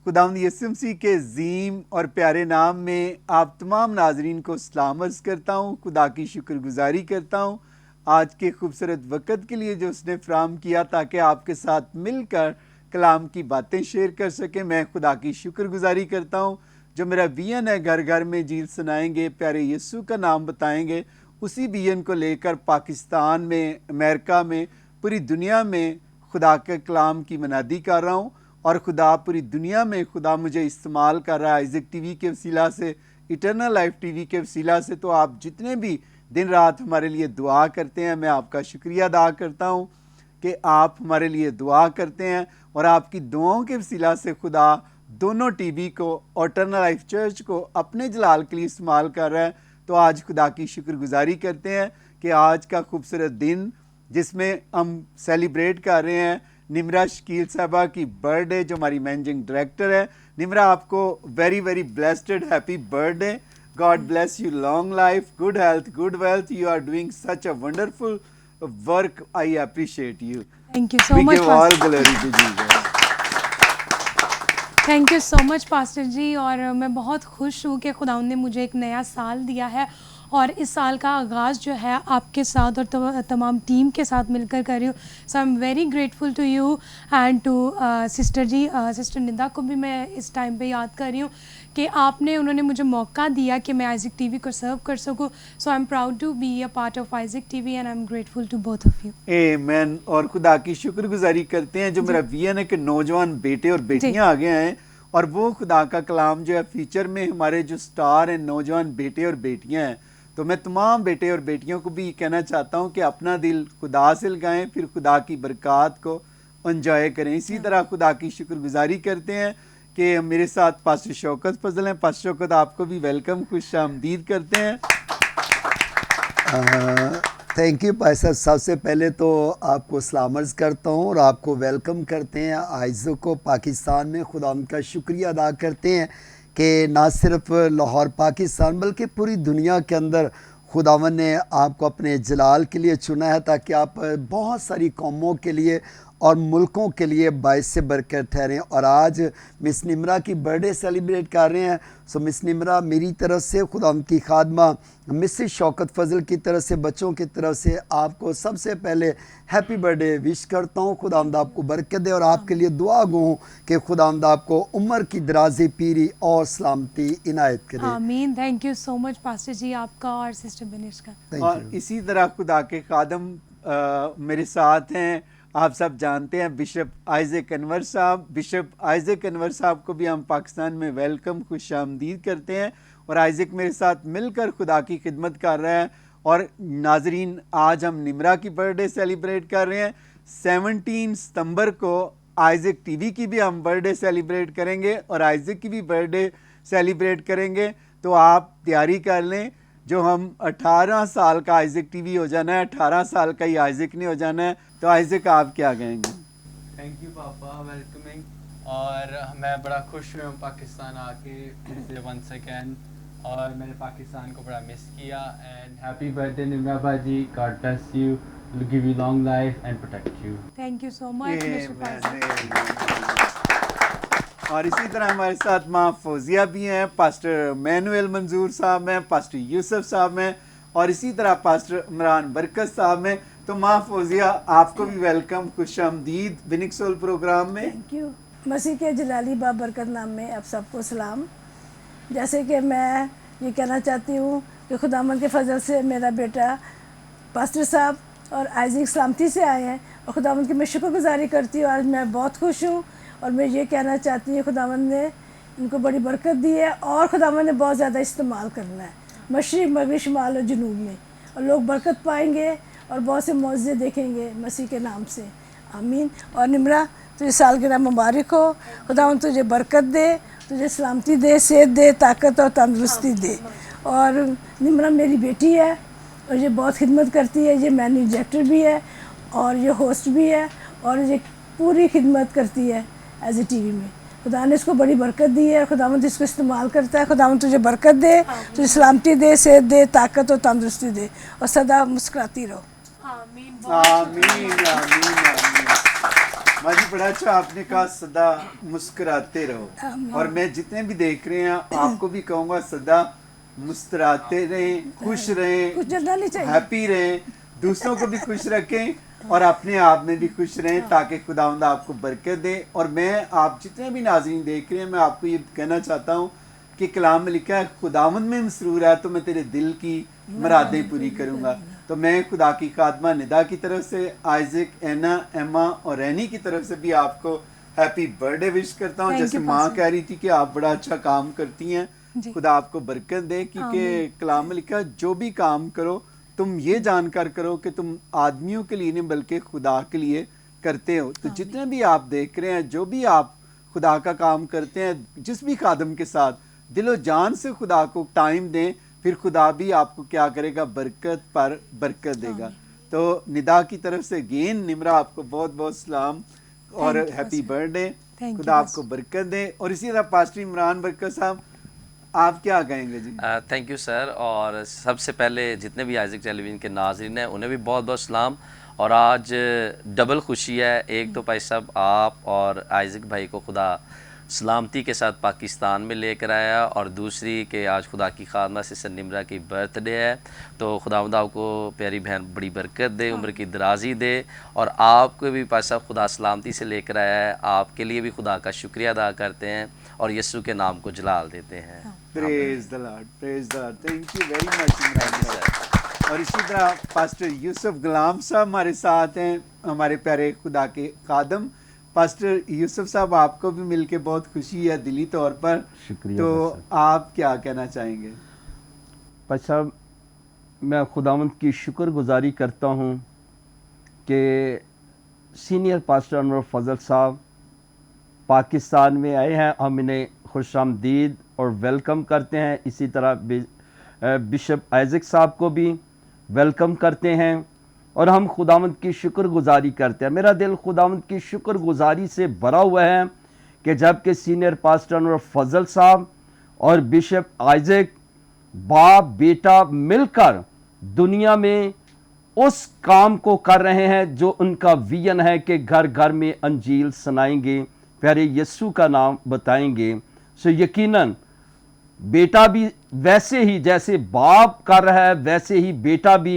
खुदावंद यीशु मसीह के अज़ीम और प्यारे नाम में आप तमाम नाजरीन को सलाम अर्ज़ करता हूँ। खुदा की शुक्रगुजारी करता हूँ आज के खूबसूरत वक़्त के लिए जो उसने फ़राहम किया ताकि आपके साथ मिलकर कलाम की बातें शेयर कर सकें। मैं खुदा की शुक्रगुजारी करता हूँ जो मेरा बियन है, घर घर में जील सुनाएंगे, प्यारे यीशु का नाम बताएंगे। उसी बियन को लेकर पाकिस्तान में, अमेरिका में, पूरी दुनिया में खुदा के कलाम की मनादी कर रहा हूँ और खुदा पूरी दुनिया में खुदा मुझे इस्तेमाल कर रहा है आइज़क टीवी के वसीला से, इटर्नल लाइफ टीवी के वसीला से। तो आप जितने भी दिन रात हमारे लिए दुआ करते हैं, मैं आपका शुक्रिया अदा करता हूँ कि आप हमारे लिए दुआ करते हैं और आपकी दुआओं के वसीला से खुदा दोनों टीवी को और इटर्नल लाइफ चर्च को अपने जलाल के लिए इस्तेमाल कर रहा है। तो आज खुदा की शुक्रगुजारी करते हैं कि आज का खूबसूरत दिन जिसमें हम सेलिब्रेट कर रहे हैं निम्रा शकील साहबा की बर्थडे, जो हमारी मैनेजिंग डायरेक्टर है। निम्रा, आपको very very blessed happy birthday. God bless you, long life, good health, good wealth. You are doing such a wonderful work. I appreciate you. Thank you so much. All glory to Jesus. Thank you so much pastor ji. और मैं बहुत खुश हूँ कि खुदावंद ने मुझे एक नया साल दिया है और इस साल का आगाज़ जो है आपके साथ और तमाम टीम के साथ मिलकर कर रही हूँ। So I am very grateful to you and to sister ji, sister Nida को भी मैं इस टाइम पे याद कर रही हूँ कि उन्होंने मुझे मौका दिया कि मैं आइज़क टीवी को सर्व कर सकूँ। So I am proud to be a part of Isaac TV and I am grateful to both of you. आमीन। और खुदा की शुक्रगुजारी करते हैं जो मेरा विजन है कि नौजवान बेटे और बेटियां आगे आएँ और वो खुदा का कलाम जो है फ्यूचर में हमारे जो स्टार हैं नौजवान बेटे और बेटियां हैं। तो मैं तमाम बेटे और बेटियों को भी कहना चाहता हूँ कि अपना दिल खुदा से लगाएं, फिर खुदा की बरक़ात को एंजॉय करें। इसी तरह खुदा की शुक्रगुजारी करते हैं कि मेरे साथ पास्टर शौकत फजल हैं। पास्टर शौकत, आपको भी वेलकम, खुश आमदीद करते हैं। थैंक यू भाई साहब। सबसे पहले तो आपको सलाम अर्ज़ करता हूँ और आपको वेलकम करते हैं आइज़क को पाकिस्तान में। खुदा उनका शुक्रिया अदा करते हैं कि ना सिर्फ लाहौर पाकिस्तान बल्कि पूरी दुनिया के अंदर खुदावन ने आपको अपने जलाल के लिए चुना है ताकि आप बहुत सारी कौमों के लिए और मुल्कों के लिए बाइस से बरकत ठहरें। और आज मिस निम्रा की बर्थडे सेलिब्रेट कर रहे हैं। सो मिस निम्रा, मेरी तरफ से खुदा उनकी खादमा मिसेस शौकत फजल की तरफ से, बच्चों की तरफ से आपको सबसे पहले हैप्पी बर्थडे विश करता हूँ। खुदावंद आपको बरकत दे और आपके लिए दुआ गो हूँ कि खुदावंद आपको उम्र की दराज़ी, पीरी और सलामती इनायत करे। आमीन। Thank you so much pastor ji, आपका और सिस्टर बनिश का। और इसी तरह खुदा के खादम मेरे साथ हैं। आप सब जानते हैं बिशप आइज़क अनवर साहब। बिशप आइज़क अनवर साहब को भी हम पाकिस्तान में वेलकम, खुश आमदीद करते हैं। और आइज़क मेरे साथ मिलकर खुदा की खिदमत कर रहे हैं। और नाजरीन, आज हम निम्रा की बर्थडे सेलिब्रेट कर रहे हैं। 17 सितंबर को आइज़क टीवी की भी हम बर्थडे सेलिब्रेट करेंगे और आइज़क की भी बर्थडे सेलिब्रेट करेंगे। तो आप तैयारी कर लें। जो हम 18 साल का आइज़क टीवी हो जाना है, 18 साल का ही आइज़क नहीं हो जाना है। तो आइज़क, आप क्या कहेंगे? थैंक यू पापा, वेलकमिंग। और मैं बड़ा खुश हुआ हूँ पाकिस्तान आके वंस अगेन, और मैंने पाकिस्तान को बड़ा मिस किया। एंड हैप्पी बर्थडे निम्रा बाजी, God bless you, give you long life and protect you. Thank you so much. और इसी तरह हमारे साथ माँ फौजिया भी हैं, पास्टर मैनुअल मंजूर साहब हैं, पास्टर यूसुफ साहब हैं और इसी तरह पास्टर इमरान बरकत साहब हैं। तो माँ फौजिया, आपको भी वेलकम, खुश आमदीद विनिक सोल प्रोग्राम में। Thank you. मसीह के जलाली बाबरकत नाम में आप सबको सलाम। जैसे कि मैं ये कहना चाहती हूँ कि खुदावंद के फजल से मेरा बेटा पास्टर साहब और आइज़क सलामती से आए हैं और खुदावंद की मैं शुक्रगुजारी करती हूँ। आज मैं बहुत खुश हूँ और मैं ये कहना चाहती हूँ खुदावंद ने इनको बड़ी बरकत दी है और खुदावंद ने बहुत ज़्यादा इस्तेमाल करना है मशरिक़, मगरिब, शुमाल और जनूब में, और लोग बरकत पाएंगे और बहुत से मौज़े देखेंगे मसीह के नाम से। आमीन। और निम्रा, तुझे सालगिरह मुबारक हो। खुदावंद तुझे बरकत दे, तुझे सलामती दे, सेहत दे, ताकत और तंदुरुस्ती दे। और निम्रा मेरी बेटी है और ये बहुत खिदमत करती है। ये मैनेजिंग डायरेक्टर भी है और ये होस्ट भी है और ये पूरी खिदमत करती है एज ए टीवी में। खुदा ने इसको बड़ी बरकत दी है और खुदावंद इसको इस्तेमाल करता है। खुदावंद तुझे बरकत दे, तुझे सलामती दे, सेहत दे, ताकत और तंदुरुस्ती दे और सदा मुस्कुराती रहो। आमीन। आमीन, आमीन, आमीन। माजी बड़ा अच्छा आपने कहा सदा मुस्कुराते रहो, और मैं जितने भी देख रहे हैं आपको भी कहूँगा सदा मुस्कुराते रहें, खुश रहें, कुछ जलना नहीं चाहिए। हैप्पी रहें, दूसरों को भी खुश रखें और अपने आप में भी खुश रहें, ताकि खुदावंद आपको बरकत दे। और मैं आप जितने भी नाज़रीन देख रहे हैं, मैं आपको ये कहना चाहता हूँ कि कलाम में लिखा है खुदावंद में मसरूर है तो मैं तेरे दिल की मुरादें पूरी करूँगा। तो मैं खुदा की खादमा निदा की तरफ से, आइज़क, एना, एमा और रैनी की तरफ से भी आपको हैप्पी बर्थडे विश करता हूँ। Thank जैसे you, माँ पास्टर। कह रही थी कि आप बड़ा अच्छा काम करती हैं, जी। खुदा आपको बरकत दे, क्योंकि कलाम में लिखा है जो भी काम करो तुम ये जानकर करो कि तुम आदमियों के लिए नहीं बल्कि खुदा के लिए करते हो। तो जितने भी आप देख रहे हैं, जो भी आप खुदा का काम करते हैं, जिस भी खादम के साथ दिलो जान से खुदा को टाइम दें, फिर खुदा भी आपको क्या करेगा, बरकत पर बरकत देगा। तो निदा की तरफ से गेन निमरा आपको बहुत बहुत सलाम और Thank you, happy Pastor. Birthday. Thank you, खुदा Pastor. आपको बरकत दे। और इसी तरह पास्टर इमरान बरकत साहब, आप क्या कहेंगे जी? Thank you sir. और सबसे पहले जितने भी आइज़क टेलीविज़न के नाज़रीन हैं उन्हें भी बहुत बहुत सलाम। और आज डबल खुशी है, एक तो भाई साहब आप और आइज़क भाई को खुदा सलामती के साथ पाकिस्तान में लेकर आया, और दूसरी कि आज खुदा की खादमा सिस्टर निमरा की बर्थडे है। तो खुदावंद आपको प्यारी बहन बड़ी बरकत दे, उम्र की दराजी दे, और आपको भी भाई साहब खुदा सलामती से लेकर आया है। आपके लिए भी खुदा का शुक्रिया अदा करते हैं और यीशु के नाम को जलाल देते हैं। Praise the Lord, praise the Lord. Thank you very much Imran साहब। और इसी तरह पास्टर यूसुफ गुलाम साहब हमारे साथ हैं, हमारे प्यारे खुदा के खादम। पास्टर यूसुफ साहब, आपको भी मिलके बहुत खुशी है दिली तौर पर, शुक्रिया तो पास्टर। आप क्या कहना चाहेंगे? भाई साहब, मैं खुदावंद की शुक्रगुजारी करता हूँ कि सीनियर पास्टर अनवर फजल साहब पाकिस्तान में आए हैं। हम इन्हें खुशामदीद और वेलकम करते हैं। इसी तरह बिशप आइज़क साहब को भी वेलकम करते हैं और हम खुदावंद की शुक्रगुजारी करते हैं। मेरा दिल खुदावंद की शुक्रगुजारी से भरा हुआ है कि जबकि सीनियर पास्टर अनवर फजल साहब और बिशप आइज़क बाप बेटा मिलकर दुनिया में उस काम को कर रहे हैं जो उनका विजन है कि घर घर में अंजील सुनाएंगे, प्यारे यीशु का नाम बताएंगे। सो यकीनन बेटा भी वैसे ही जैसे बाप कर रहा है, वैसे ही बेटा भी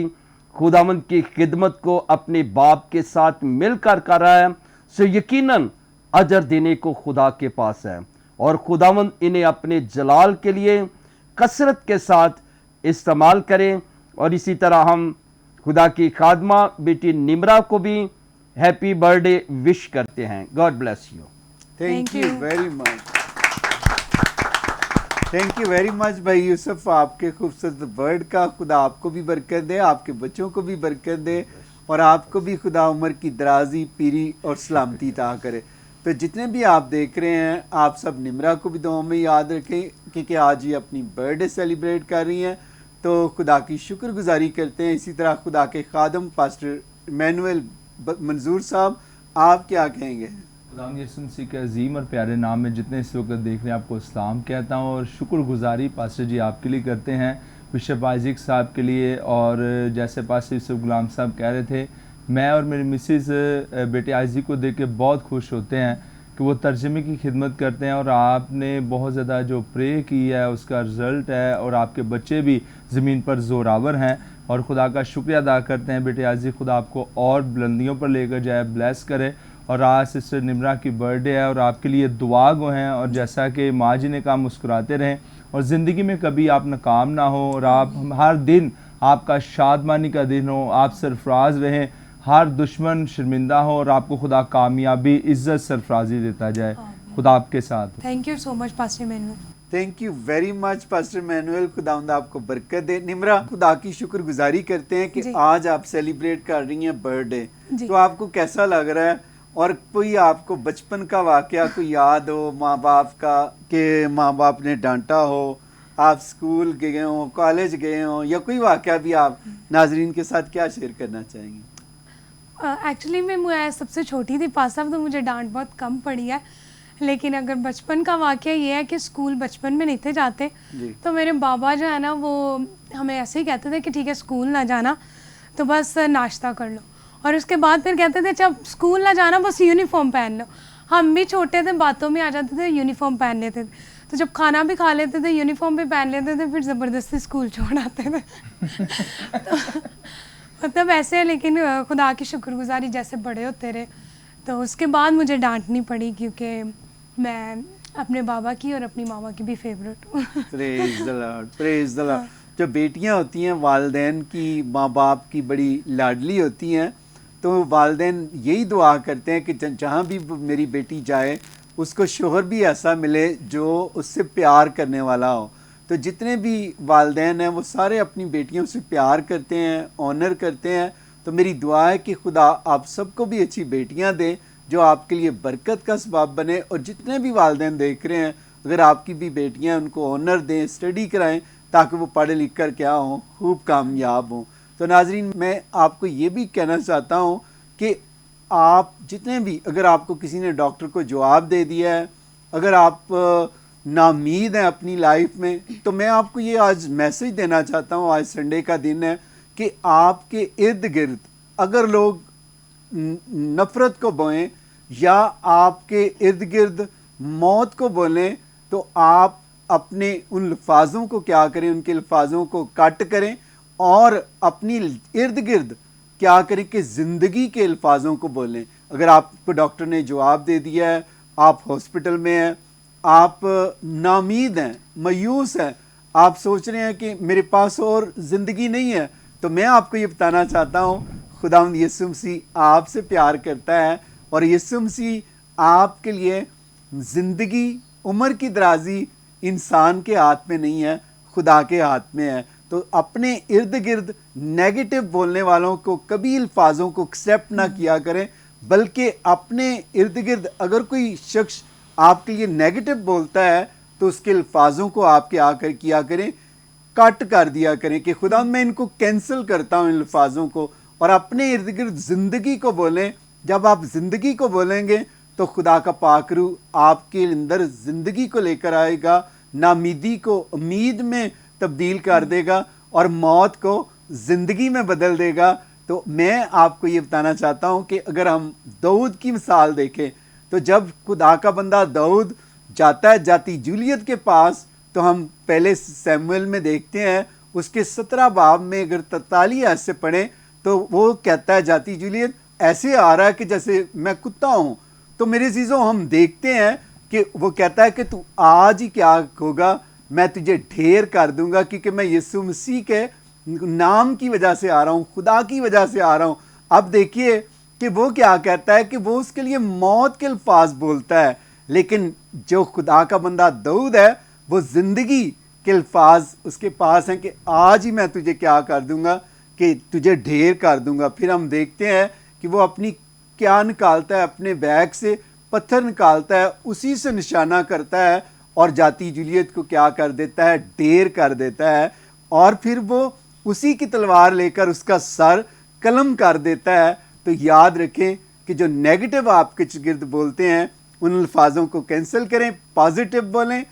खुदावंद की खिदमत को अपने बाप के साथ मिलकर कर रहा है। सो यकीनन अजर देने को खुदा के पास है और खुदावंद इन्हें अपने जलाल के लिए कसरत के साथ इस्तेमाल करें। और इसी तरह हम खुदा की खादमा बेटी निमरा को भी हैप्पी बर्थडे विश करते हैं। God bless you. Thank Thank you you. Very much, thank you very much भाई यूसुफ, आपके खूबसूरत वर्ड का खुदा आपको भी बरकत दे, आपके बच्चों को भी बरकत दे और आपको भी खुदा उम्र की दराजी, पीरी और सलामती अता करे। तो जितने भी आप देख रहे हैं, आप सब निमरा को भी दुआ में याद रखें क्योंकि आज ये अपनी बर्थडे सेलिब्रेट कर रही हैं। तो खुदा की शुक्रगुजारी करते हैं। इसी तरह खुदा के खादम पास्टर इमैनुअल मंजूर साहब, आप क्या कहेंगे? खुदाम यीशु मसीह के अजीम और प्यारे नाम में जितने इस वक्त देख रहे हैं आपको इस्लाम कहता हूँ और शुक्रगुजारी पास्टर जी आपके लिए करते हैं, बिशप आइज़क साहब के लिए। और जैसे पास्टर यूसुफ गुलाम साहब कह रहे थे, मैं और मेरी मिसेस बेटे आइज़क को देख के बहुत खुश होते हैं कि वो तर्जमे की खिदमत करते हैं और आपने बहुत ज़्यादा जो प्रे की है उसका रिज़ल्ट है और आपके बच्चे भी ज़मीन पर ज़ोरावर हैं और खुदा का शुक्रिया अदा करते हैं। बेटे आइज़क खुदा आपको और बुलंदियों पर लेकर जाए, ब्लेस करे। और आज सिस्टर निमरा की बर्थडे है और आपके लिए दुआ गो हैं और जैसा कि माँ जी ने कहा मुस्कुराते रहें और ज़िंदगी में कभी आप नाकाम ना हो और आप हर दिन आपका शादमानी का दिन हो, आप सरफराज रहें, हर दुश्मन शर्मिंदा हो और आपको खुदा कामयाबी, इज़्ज़त, सरफराजी देता जाए। खुदा आपके साथ। Thank you so much pastor manual. Thank you very much pastor manual, खुदावंद आपको बरकत दे। निमरा, खुदा की शुक्रगुजारी करते हैं कि जी। आज आप सेलिब्रेट कर रही हैं बर्थडे, जी। तो आपको कैसा लग रहा है? और कोई आपको बचपन का वाकया कोई याद हो माँ बाप का, कि माँ बाप ने डांटा हो, आप स्कूल गए हो, कॉलेज गए हो, या कोई वाकया भी आप नाजरीन के साथ क्या शेयर करना चाहेंगे? एक्चुअली मैं सबसे छोटी थी पास साहब, तो मुझे डांट बहुत कम पड़ी है। लेकिन अगर बचपन का वाकया ये है कि स्कूल बचपन में नहीं थे जाते, जी। तो मेरे बाबा जो है ना वो हमें ऐसे ही कहते थे कि ठीक है स्कूल ना जाना, तो बस नाश्ता कर लो। और उसके बाद फिर कहते थे जब स्कूल ना जाना बस यूनिफॉर्म पहन लो। हम भी छोटे थे, बातों में आ जाते थे, यूनिफॉर्म पहन लेते थे, तो जब खाना भी खा लेते थे यूनिफॉर्म भी पहन लेते थे, फिर ज़बरदस्ती स्कूल छोड़ आते थे। तो मतलब ऐसे, लेकिन खुदा की शुक्रगुजारी जैसे बड़े होते रहे तो उसके बाद मुझे डांटनी पड़ी, क्योंकि मैं अपने बाबा की और अपनी मामा की भी फेवरेट हूँ। Praise the Lord, praise the Lord. जो बेटियां होती हैं वालिदैन की, माँ बाप की बड़ी लाडली होती हैं, तो वालिदैन यही दुआ करते हैं कि जहाँ भी मेरी बेटी जाए उसको शोहर भी ऐसा मिले जो उससे प्यार करने वाला हो। तो जितने भी वालिदैन हैं वो सारे अपनी बेटियों से प्यार करते हैं, ऑनर करते हैं। तो मेरी दुआ है कि खुदा आप सबको भी अच्छी बेटियां दे जो आपके लिए बरकत का सबब बने। और जितने भी वालिदैन देख रहे हैं, अगर आपकी भी बेटियां, उनको ऑनर दें, स्टडी कराएं ताकि वो पढ़ लिख कर क्या हों, खूब कामयाब हों। तो नाजरीन, मैं आपको ये भी कहना चाहता हूँ कि आप जितने भी, अगर आपको किसी ने डॉक्टर को जवाब दे दिया है, अगर आप नाउम्मीद हैं अपनी लाइफ में, तो मैं आपको ये आज मैसेज देना चाहता हूँ, आज संडे का दिन है, कि आपके इर्द गिर्द अगर लोग नफ़रत को बोएं या आपके इर्द गिर्द मौत को बोलें, तो आप अपने उन अल्फाजों को क्या करें, उनके अल्फाजों को कट करें और अपनी इर्द गिर्द क्या करें कि ज़िंदगी के अल्फाजों को बोलें। अगर आपको डॉक्टर ने जवाब दे दिया है, आप हॉस्पिटल में हैं, आप नाउम्मीद हैं, मायूस हैं, आप सोच रहे हैं कि मेरे पास और ज़िंदगी नहीं है, तो मैं आपको ये बताना चाहता हूँ खुदावंद यीशु मसीह आपसे प्यार करता है और यीशु मसीह आपके लिए ज़िंदगी, उम्र की दराजी इंसान के हाथ में नहीं है, खुदा के हाथ में है। तो अपने इर्द गिर्द नेगेटिव बोलने वालों को कभी अल्फाजों को एक्सेप्ट ना किया करें, बल्कि अपने इर्द गिर्द अगर कोई शख्स आपके लिए नेगेटिव बोलता है तो उसके अल्फाजों को आपके आकर किया करें, कट कर दिया करें कि खुदा मैं इनको कैंसिल करता हूँ इन अल्फाजों को, और अपने इर्द गिर्द ज़िंदगी को बोलें। जब आप ज़िंदगी को बोलेंगे तो खुदा का पाक रूह आपके अंदर ज़िंदगी को लेकर आएगा, नामीदी को उम्मीद में तब्दील कर देगा और मौत को ज़िंदगी में बदल देगा। तो मैं आपको ये बताना चाहता हूँ कि अगर हम दाऊद की मिसाल देखें, तो जब खुदा का बंदा दाऊद जाता है जाती जूलियत के पास, तो हम पहले सैमुएल में देखते हैं उसके 17 बाब में अगर 43 आयत से पढ़ें तो वो कहता है जाती जूलियत ऐसे आ रहा है कि जैसे मैं कुत्ता हूँ। तो मेरे चीज़ों हम देखते हैं कि वो कहता है कि तू आज ही क्या होगा, मैं तुझे ढेर कर दूंगा, क्योंकि मैं यीशु मसीह के नाम की वजह से आ रहा हूँ, खुदा की वजह से आ रहा हूँ। अब देखिए कि वो क्या कहता है कि वो उसके लिए मौत के अल्फाज बोलता है, लेकिन जो खुदा का बंदा दाऊद है वो ज़िंदगी के अल्फाज उसके पास हैं कि आज ही मैं तुझे क्या कर दूंगा कि तुझे ढेर कर दूंगा। फिर हम देखते हैं कि वो अपनी क्या निकालता है, अपने बैग से पत्थर निकालता है, उसी से निशाना करता है और जाती जूलियत को क्या कर देता है, ढेर कर देता है। और फिर वो उसी की तलवार लेकर उसका सर कलम कर देता है। तो याद रखें कि जो नेगेटिव आपके गिर्द बोलते हैं उन अल्फाजों को कैंसिल करें, पॉजिटिव बोलें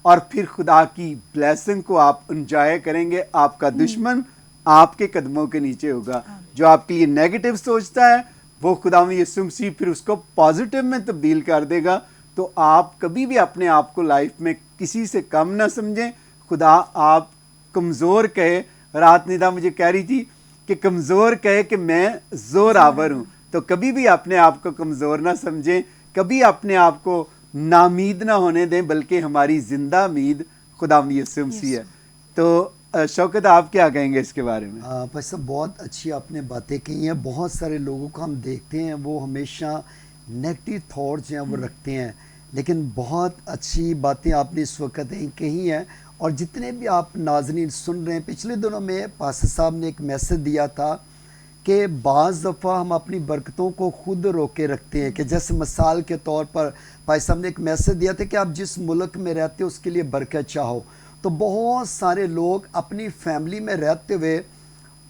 और फिर खुदा की ब्लेसिंग को आप एंजॉय करेंगे। आपका दुश्मन आपके कदमों के नीचे होगा। जो आपके लिए नेगेटिव सोचता है वो खुदा में यीशु मसीह फिर उसको पॉजिटिव में तब्दील कर देगा। तो आप कभी भी अपने आप को लाइफ में किसी से कम ना समझें। खुदा आप कमज़ोर कहे, रात निदा मुझे कह रही थी कि कमज़ोर कहे कि मैं ज़ोर आवर हूँ, तो कभी भी अपने आप को कमज़ोर ना समझें, कभी अपने आप को नामीद ना होने दें, बल्कि हमारी ज़िंदा उम्मीद खुदा यीशु मसीह है। तो शौकत आप क्या कहेंगे इसके बारे में? भाई साहब बहुत अच्छी आपने बातें कही हैं। बहुत सारे लोगों को हम देखते हैं वो हमेशा नेगेटिव थॉट्स हैं वो रखते हैं, लेकिन बहुत अच्छी बातें आपने इस वक्त कही हैं। और जितने भी आप नाज़रीन सुन रहे हैं, पिछले दिनों में पास्टर साहब ने एक मैसेज दिया था कि बाज़ दफ़ा हम अपनी बरकतों को खुद रोके रखते हैं। कि जैसे मिसाल के तौर पर भाई साहब ने एक मैसेज दिया था कि आप जिस मुल्क में रहते हो उसके लिए बरकत चाहो। तो बहुत सारे लोग अपनी फैमिली में रहते हुए,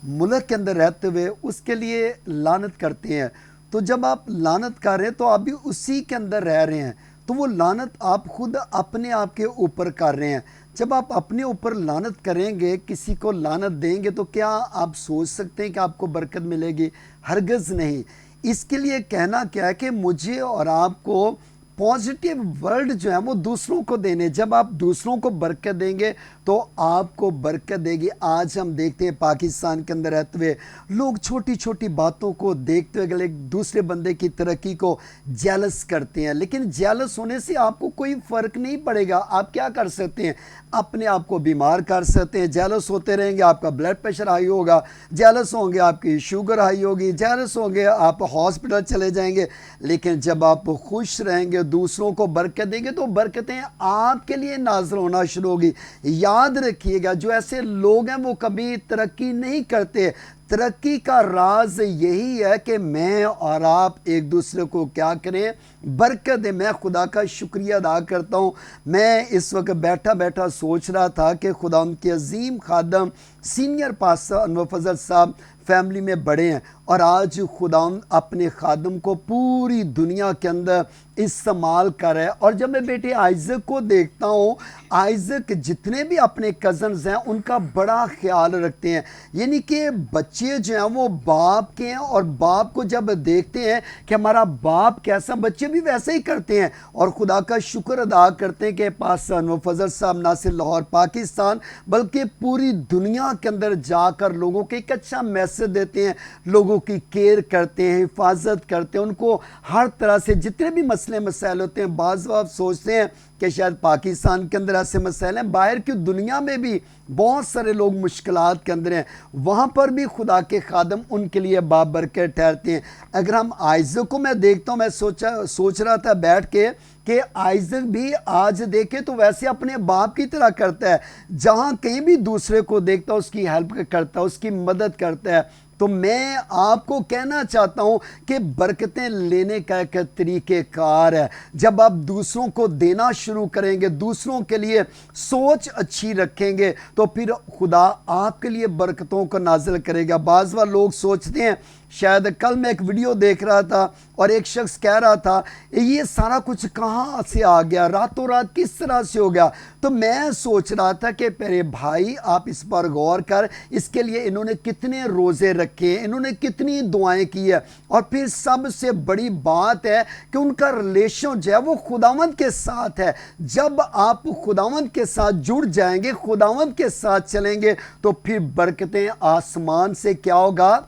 मुल्क के अंदर रहते हुए उसके लिए लानत करते हैं। तो जब आप लानत कर रहे हैं तो आप भी उसी के अंदर रह रहे हैं, तो वो लानत आप खुद अपने आप के ऊपर कर रहे हैं। जब आप अपने ऊपर लानत करेंगे, किसी को लानत देंगे, तो क्या आप सोच सकते हैं कि आपको बरकत मिलेगी? हरगिज़ नहीं। इसके लिए कहना क्या है कि मुझे और आपको पॉजिटिव वर्ड जो है वो दूसरों को देने। जब आप दूसरों को बरकत देंगे तो आपको बरकत देगी। आज हम देखते हैं पाकिस्तान के अंदर रहते हुए लोग छोटी छोटी बातों को देखते हुए एक दूसरे बंदे की तरक्की को जेलस करते हैं, लेकिन जेलस होने से आपको कोई फ़र्क नहीं पड़ेगा। आप क्या कर सकते हैं? अपने आप को बीमार कर सकते हैं। जेलस होते रहेंगे, आपका ब्लड प्रेशर हाई होगा, जेलस होंगे आपकी शुगर हाई होगी, जेलस होंगे आप हॉस्पिटल चले जाएंगे। लेकिन जब आप खुश रहेंगे, दूसरों को बरकत देंगे, तो बरकतें आपके लिए नाज़िल होना शुरू होगी। याद रखिएगा, जो ऐसे लोग हैं वो कभी तरक्की नहीं करते। तरक्की का राज यही है कि मैं और आप एक दूसरे को क्या करें? बरकत दें। मैं खुदा का शुक्रिया अदा करता हूँ। मैं इस वक्त बैठा बैठा सोच रहा था कि खुदा उनके अजीम खादम सीनियर पास्टर अनवर फजल साहब फैमिली में बड़े हैं, और आज खुदा अपने खादम को पूरी दुनिया के अंदर इस्तेमाल कर रहा है। और जब मैं बेटे आइज़क को देखता हूँ, आइज़क जितने भी अपने कज़न्स हैं उनका बड़ा ख्याल रखते हैं। यानी कि बच्चे जो हैं वो बाप के हैं, और बाप को जब देखते हैं कि हमारा बाप कैसा, बच्चे भी वैसे ही करते हैं। और खुदा का शुक्र अदा करते हैं कि पास अनवर फजल साहब ना सिर्फ लाहौर पाकिस्तान बल्कि पूरी दुनिया के अंदर जाकर लोगों को एक अच्छा मैसेज देते हैं, लोगों की केयर करते हैं, हिफाजत करते हैं, उनको हर तरह से जितने भी मसले मसाइल होते हैं। बाज़ आप सोचते हैं कि शायद पाकिस्तान के अंदर ऐसे मसाइल हैं, बाहर की दुनिया में भी बहुत सारे लोग मुश्किलात के अंदर हैं, वहाँ पर भी खुदा के खादम उनके लिए बाबरकत ठहरते हैं। अगर हम आइज़क को मैं देखता हूँ, मैं सोच रहा था बैठ के कि आइज़क भी आज देखे तो वैसे अपने बाप की तरह करता है। जहाँ कहीं भी दूसरे को देखता है उसकी हेल्प करता है, उसकी मदद करता है। तो मैं आपको कहना चाहता हूं कि बरकतें लेने का एक तरीक़ेकार है। जब आप दूसरों को देना शुरू करेंगे, दूसरों के लिए सोच अच्छी रखेंगे, तो फिर खुदा आपके लिए बरकतों को नाजिल करेगा। बाज़ बार लोग सोचते हैं, शायद कल मैं एक वीडियो देख रहा था और एक शख्स कह रहा था ये सारा कुछ कहाँ से आ गया, रातों रात किस तरह से हो गया। तो मैं सोच रहा था कि मेरे भाई आप इस पर गौर कर, इसके लिए इन्होंने कितने रोज़े रखे, इन्होंने कितनी दुआएं की है, और फिर सबसे बड़ी बात है कि उनका रिलेशन जो है वो खुदावंद के साथ है। जब आप खुदावंद के साथ जुड़ जाएंगे, खुदावंद के साथ चलेंगे, तो फिर बरकतें आसमान से क्या होगा?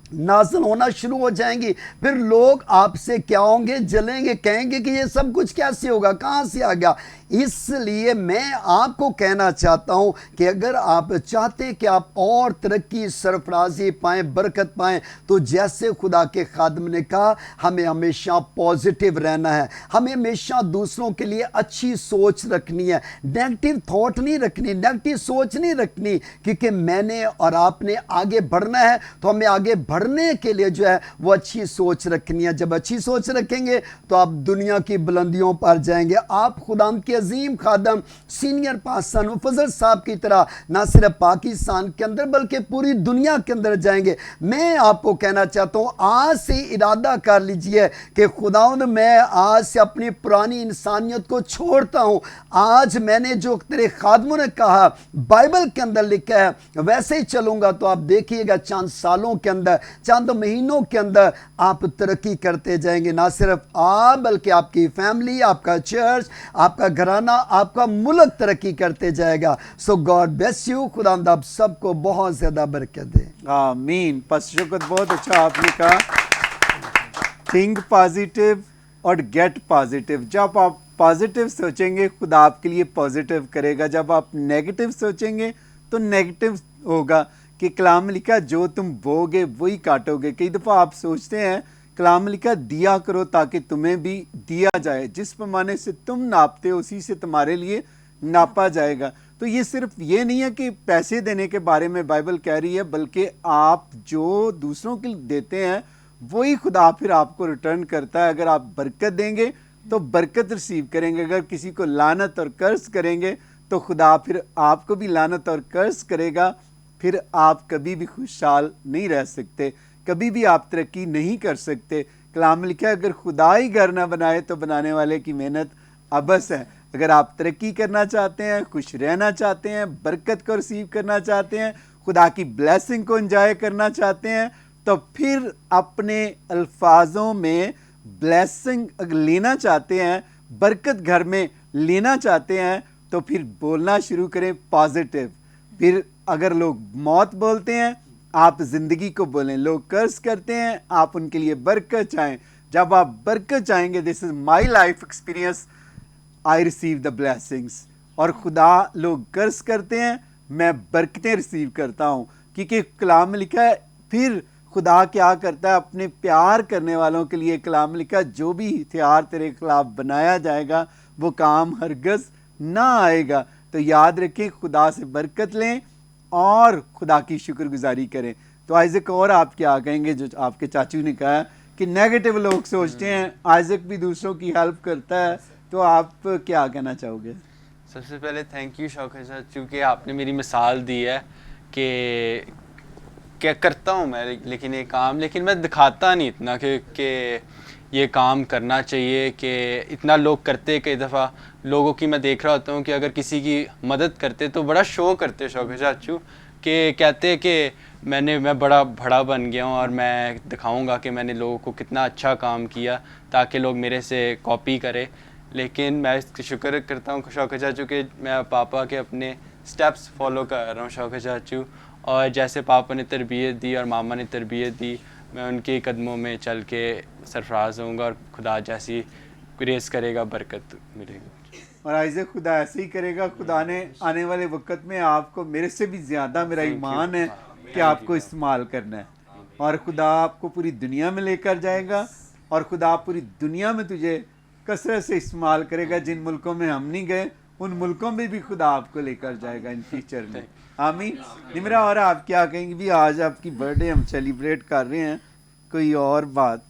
नाज़िल होना शुरू हो जाएंगी। फिर लोग आपसे क्या होंगे? जलेंगे, कहेंगे कि ये सब कुछ कैसे होगा, कहाँ से आ गया। इसलिए मैं आपको कहना चाहता हूं कि अगर आप चाहते हैं कि आप और तरक्की, सरफराजी पाएँ, बरकत पाएँ, तो जैसे खुदा के खादम ने कहा, हमें हमेशा पॉजिटिव रहना है, हमें हमेशा दूसरों के लिए अच्छी सोच रखनी है, नेगेटिव थॉट नहीं रखनी, नेगेटिव सोच नहीं रखनी। क्योंकि मैंने और आपने आगे बढ़ना है, तो हमें आगे बढ़ने के लिए जो है वो अच्छी सोच रखनी है। जब अच्छी सोच रखेंगे तो आप दुनिया की बुलंदियों पर जाएंगे। आप खुदा के अजीम खादम सीनियर पास्टर अनवर फजल साहब की तरह ना सिर्फ पाकिस्तान के अंदर बल्कि पूरी दुनिया के अंदर जाएंगे। मैं आपको कहना चाहता हूं, आज से इरादा कर लीजिए कि खुदावंद मैं आज से अपनी पुरानी इंसानियत को छोड़ता हूं। आज मैंने जो तेरे खादमों ने कहा, बाइबल के अंदर लिखा है, वैसे ही चलूंगा, तो आप देखिएगा चंद सालों के अंदर, चंद महीनों के अंदर आप तरक्की करते जाएंगे। ना सिर्फ आप बल्कि आपकी फैमिली, आपका चर्च, आपका घराना, आपका मुल्क तरक्की करते जाएगा। सो गॉड ब्लेस यू। खुदा आप सबको बहुत ज्यादा बरकत दे। आमीन। पास्टर शौकत, बहुत अच्छा आपने कहा, थिंक पॉजिटिव और गेट पॉजिटिव। जब आप पॉजिटिव सोचेंगे खुदा आपके लिए पॉजिटिव करेगा, जब आप नेगेटिव सोचेंगे तो नेगेटिव होगा। कि कलाम लिखा जो तुम बोगे वही काटोगे। कई दफ़ा आप सोचते हैं कलाम लिखा दिया करो ताकि तुम्हें भी दिया जाए, जिस पैमाने से तुम नापते हो उसी से तुम्हारे लिए नापा जाएगा। तो ये सिर्फ ये नहीं है कि पैसे देने के बारे में बाइबल कह रही है, बल्कि आप जो दूसरों के देते हैं वही खुदा फिर आपको रिटर्न करता है। अगर आप बरकत देंगे तो बरकत रिसीव करेंगे, अगर किसी को लानत और कर्ज करेंगे तो खुदा फिर आपको भी लानत और कर्ज करेगा। फिर आप कभी भी खुशहाल नहीं रह सकते, कभी भी आप तरक्की नहीं कर सकते। कलाम लिखा है अगर खुदा ही घर ना बनाए तो बनाने वाले की मेहनत अबस है। अगर आप तरक्की करना चाहते हैं, खुश रहना चाहते हैं, बरकत को रिसीव करना चाहते हैं, खुदा की ब्लेसिंग को एंजॉय करना चाहते हैं, तो फिर अपने अल्फाजों में ब्लेसिंग अगर लेना चाहते हैं, बरकत घर में लेना चाहते हैं, तो फिर बोलना शुरू करें पॉजिटिव। फिर अगर लोग मौत बोलते हैं, आप ज़िंदगी को बोलें। लोग कर्ज करते हैं, आप उनके लिए बरकत चाहें। जब आप बरकत चाहेंगे, this is my life experience, I receive the blessings. और खुदा लोग कर्ज करते हैं, मैं बरकतें रिसीव करता हूँ, क्योंकि कलाम में लिखा है, फिर खुदा क्या करता है, अपने प्यार करने वालों के लिए कलाम में लिखा है, जो भी हथियार तेरे खिलाफ बनाया जाएगा वो काम हरगज़ ना आएगा। तो याद रखें, खुदा से बरकत लें और खुदा की शुक्रगुजारी करें। तो आइज़क, और आप क्या कहेंगे? जो आपके चाचू ने कहा कि नेगेटिव लोग सोचते हैं, आइज़क भी दूसरों की हेल्प करता है, तो आप क्या कहना चाहोगे? सबसे पहले थैंक यू शौकत चाचू कि आपने मेरी मिसाल दी है कि क्या करता हूँ मैं लेकिन ये काम, लेकिन मैं दिखाता नहीं इतना कि ये काम करना चाहिए, कि इतना लोग करते। कई दफ़ा लोगों की मैं देख रहा होता हूँ कि अगर किसी की मदद करते तो बड़ा शो करते शौकत चाचू, कि कहते कि मैं बड़ा बड़ा बन गया हूँ और मैं दिखाऊंगा कि मैंने लोगों को कितना अच्छा काम किया ताकि लोग मेरे से कॉपी करें। लेकिन मैं इसका शुक्र करता हूँ शौकत चाचू कि मैं पापा के अपने स्टेप्स फॉलो कर रहा हूँ शौकत चाचू, और जैसे पापा ने तरबियत दी और मामा ने तरबियत दी, मैं उनके कदमों में चल के सरफराज होऊंगा और खुदा जैसी रेस करेगा, बरकत मिलेगी। और आइज़क, खुदा ऐसे ही करेगा। खुदा ने आने वाले वक्त में आपको, मेरे से भी ज़्यादा मेरा ईमान है कि आपको इस्तेमाल करना है, और खुदा आपको पूरी दुनिया में लेकर जाएगा, और खुदा पूरी दुनिया में तुझे कसरत से इस्तेमाल करेगा। जिन मुल्कों में हम नहीं गए, उन मुल्कों में भी खुदा आपको लेकर जाएगा इन फ्यूचर में। आमीन। निमरा, और आप क्या कहेंगे? भी आज आपकी बर्थडे हम सेलिब्रेट कर रहे हैं, कोई और बात?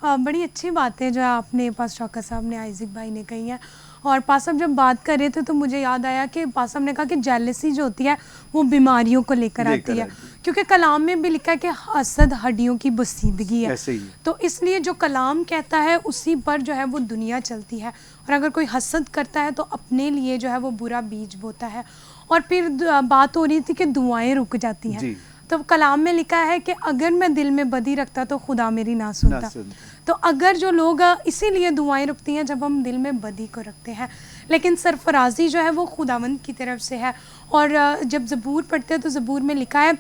बड़ी अच्छी बात है जो आपने पास शौकत साहब ने, आइज़क भाई ने कही है। और पास साहब जब बात कर रहे थे तो मुझे याद आया कि पास साहब ने कहा कि जेलसी जो होती है वो बीमारियों को लेकर आती है, क्योंकि कलाम में भी लिखा है कि हसद हड्डियों की बसीदगी है। ऐसे ही। तो इसलिए जो कलाम कहता है उसी पर जो है वो दुनिया चलती है, और अगर कोई हसद करता है तो अपने लिए जो है वो बुरा बीज बोता है। और फिर बात हो रही थी कि दुआएं रुक जाती हैं, तो कलाम में लिखा है कि अगर मैं दिल में बदी रखता तो खुदा मेरी ना सुनता। तो अगर जो लोग, इसीलिए दुआएं रुकती हैं जब हम दिल में बदी को रखते हैं, लेकिन सरफराजी जो है वो खुदावंद की तरफ से है। और जब ज़बूर पढ़ते हैं तो ज़बूर में लिखा है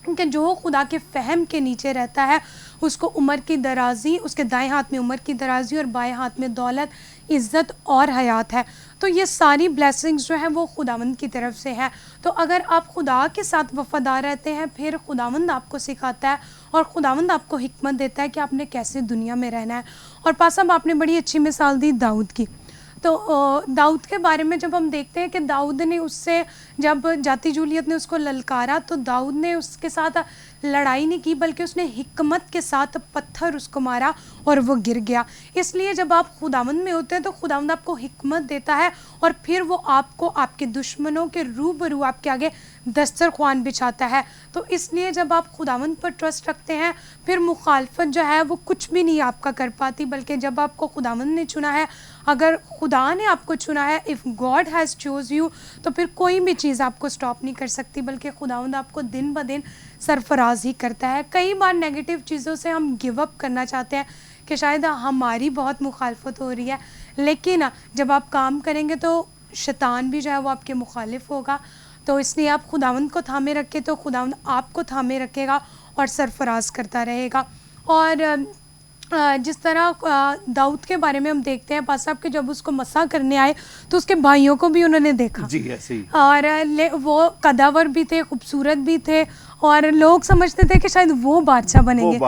कि जो खुदा के फ़हम के नीचे रहता है उसको उम्र की दराज़ी, उसके दाएं हाथ में उम्र की दराज़ी और बाएं हाथ में दौलत, इज़्ज़त और हयात है। तो ये सारी ब्लेसिंग्स जो है वो खुदावंद की तरफ से है। तो अगर आप खुदा के साथ वफ़ादार रहते हैं, फिर खुदावंद आपको सिखाता है और खुदावंद आपको हिकमत देता है कि आपने कैसे दुनिया में रहना है। और पास साहब, आपने बड़ी अच्छी मिसाल दी दाऊद की। तो दाऊद के बारे में जब हम देखते हैं कि दाऊद ने उससे, जब जाती जूलियत ने उसको ललकारा, तो दाऊद ने उसके साथ लड़ाई नहीं की, बल्कि उसने हिकमत के साथ पत्थर उसको मारा और वो गिर गया। इसलिए जब आप खुदावंद में होते हैं तो खुदावंद आपको हिकमत देता है, और फिर वो आपको आपके दुश्मनों के रूबरू आपके आगे दस्तरख्वान बिछाता है। तो इसलिए जब आप खुदावंद पर ट्रस्ट रखते हैं, फिर मुखालफत जो है वो कुछ भी नहीं आपका कर पाती, बल्कि जब आपको खुदावंद ने चुना है, अगर खुदा ने आपको चुना है, if God has chose you, तो फिर कोई भी चीज़ आपको स्टॉप नहीं कर सकती, बल्कि खुदावंद आपको दिन ब दिन सरफराज ही करता है। कई बार नेगेटिव चीज़ों से हम गिव अप करना चाहते हैं कि शायद हमारी बहुत मुखालफत हो रही है, लेकिन जब आप काम करेंगे तो शैतान भी जो है वो आपके मुखालिफ होगा। तो इसलिए आप खुदावंद को थामे रखें तो खुदावंद आपको थामे रखेगा और सरफराज करता रहेगा। और जिस तरह दाऊद के बारे में हम देखते हैं पास साहब के, जब उसको मसा करने आए तो उसके भाइयों को भी उन्होंने देखा जी, ऐसे ही। और वो कदावर भी थे, खूबसूरत भी थे, और लोग समझते थे कि शायद वो बादशाह बनेंगे,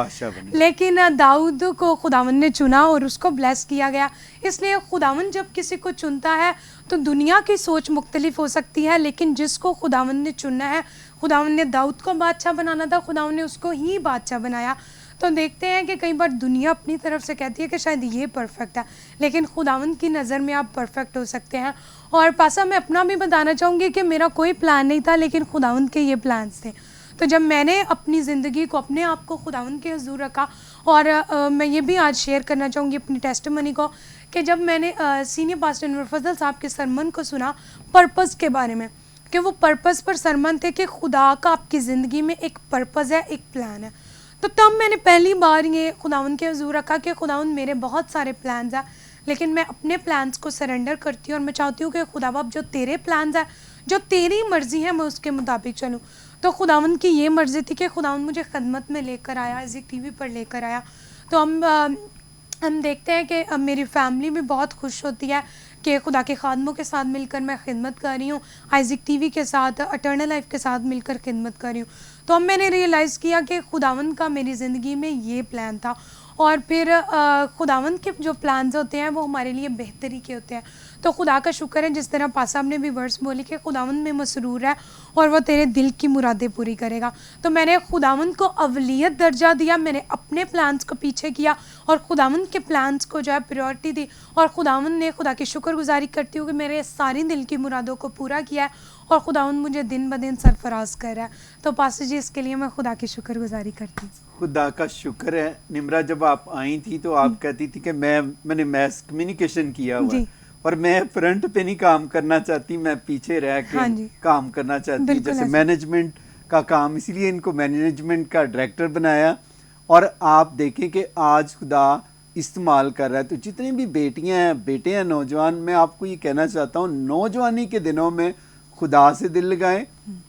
लेकिन दाऊद को खुदावंद ने चुना और उसको ब्लेस किया गया। इसलिए खुदावंद जब किसी को चुनता है तो दुनिया की सोच मुख्तलिफ हो सकती है, लेकिन जिसको खुदावंद ने चुनना है, खुदावंद ने दाऊद को बादशाह बनाना था, खुदावंद ने उसको ही बादशाह बनाया। तो देखते हैं कि कई बार दुनिया अपनी तरफ से कहती है कि शायद ये परफेक्ट है, लेकिन खुदावंद की नज़र में आप परफेक्ट हो सकते हैं। और पासा, मैं अपना भी बताना चाहूँगी कि मेरा कोई प्लान नहीं था, लेकिन खुदावंद के ये प्लान्स थे। तो जब मैंने अपनी ज़िंदगी को, अपने आप को खुदावंद के हुज़ूर रखा, और मैं ये भी आज शेयर करना चाहूँगी अपनी टेस्टिमनी को, कि जब मैंने सीनियर पास्टर नूर फजल साहब के सरमन को सुना पर्पज़ के बारे में, कि वो पर्पज़ पर सरमन थे कि खुदा का आपकी ज़िंदगी में एक पर्पज़ है, एक प्लान है। तो तब मैंने पहली बार ये खुदावंद के हुज़ूर रखा कि खुदावंद मेरे बहुत सारे प्लान्स हैं, लेकिन मैं अपने प्लान्स को सरेंडर करती हूँ और मैं चाहती हूँ कि खुदा बाप जो तेरे प्लान्स हैं, जो तेरी मर्ज़ी है, मैं उसके मुताबिक चलूँ। तो खुदावंद की ये मर्ज़ी थी कि खुदावंद मुझे खदमत में लेकर आया, आइज़िक टीवी पर लेकर आया। तो हम देखते हैं कि मेरी फैमिली भी बहुत खुश होती है कि खुदा के खादमों के साथ मिलकर मैं खिदमत कर रही हूँ, आइज़िक टीवी के साथ, एटर्नल लाइफ के साथ मिलकर खिदमत कर रही हूँ। तो अब मैंने रियलाइज़ किया कि खुदावंद का मेरी ज़िंदगी में ये प्लान था, और फिर खुदावंद के जो प्लान्स होते हैं वो हमारे लिए बेहतरी के होते हैं। तो खुदा का शुक्र है, जिस तरह पासा साहब ने भी वर्ड्स बोली कि खुदावंद में मसरूर है और वो तेरे दिल की मुरादें पूरी करेगा। तो मैंने खुदावंद को अवलियत दर्जा दिया, मैंने अपने प्लान्स को पीछे किया और खुदावंद के प्लान्स को जो है प्रायोरिटी दी, और खुदावंद ने, खुदा की शुक्रगुजारी करती हूँ कि मेरे सारी दिल की मुरादों को पूरा किया है, और खुदावंद मुझे दिन ब दिन सरफराज कर रहा है। तो पास्टर जी, इसके लिए मैं खुदा की शुक्रगुजारी करती हूँ। खुदा का शुक्र है। निम्रा, जब आप आई थी तो आप कहती थी कि मैंने मैस कम्युनिकेशन किया हुआ है और मैं फ्रंट पे नहीं काम करना चाहती, मैं पीछे रह के काम करना चाहती हूँ, जैसे मैनेजमेंट का काम, इसीलिए इनको मैनेजमेंट का डायरेक्टर बनाया। और आप देखें कि आज खुदा इस्तेमाल कर रहा है। तो जितनी भी बेटियां हैं, बेटे हैं, नौजवान, मैं आपको ये कहना चाहता हूँ, नौजवानी के दिनों में खुदा से दिल लगाएं।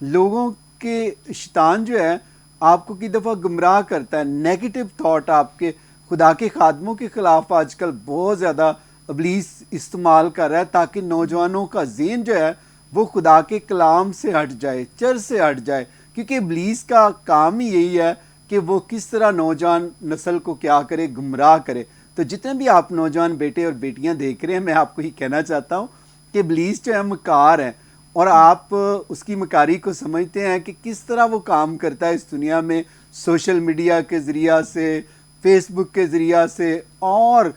लोगों के शैतान जो है आपको की दफ़ा गुमराह करता है, नेगेटिव थॉट आपके खुदा के खादमों के ख़िलाफ़ आजकल बहुत ज़्यादा इब्लीस इस्तेमाल कर रहा है, ताकि नौजवानों का ज़हन जो है वो खुदा के कलाम से हट जाए, चर्च से हट जाए। क्योंकि इब्लीस का काम ही यही है कि वो किस तरह नौजवान नस्ल को क्या करे, गुमराह करे। तो जितने भी आप नौजवान बेटे और बेटियां देख रहे हैं, मैं आपको ये कहना चाहता हूँ कि इब्लीस जो है मकार है, और आप उसकी मकारी को समझते हैं कि किस तरह वो काम करता है इस दुनिया में, सोशल मीडिया के ज़रिया से, फेसबुक के ज़रिया से और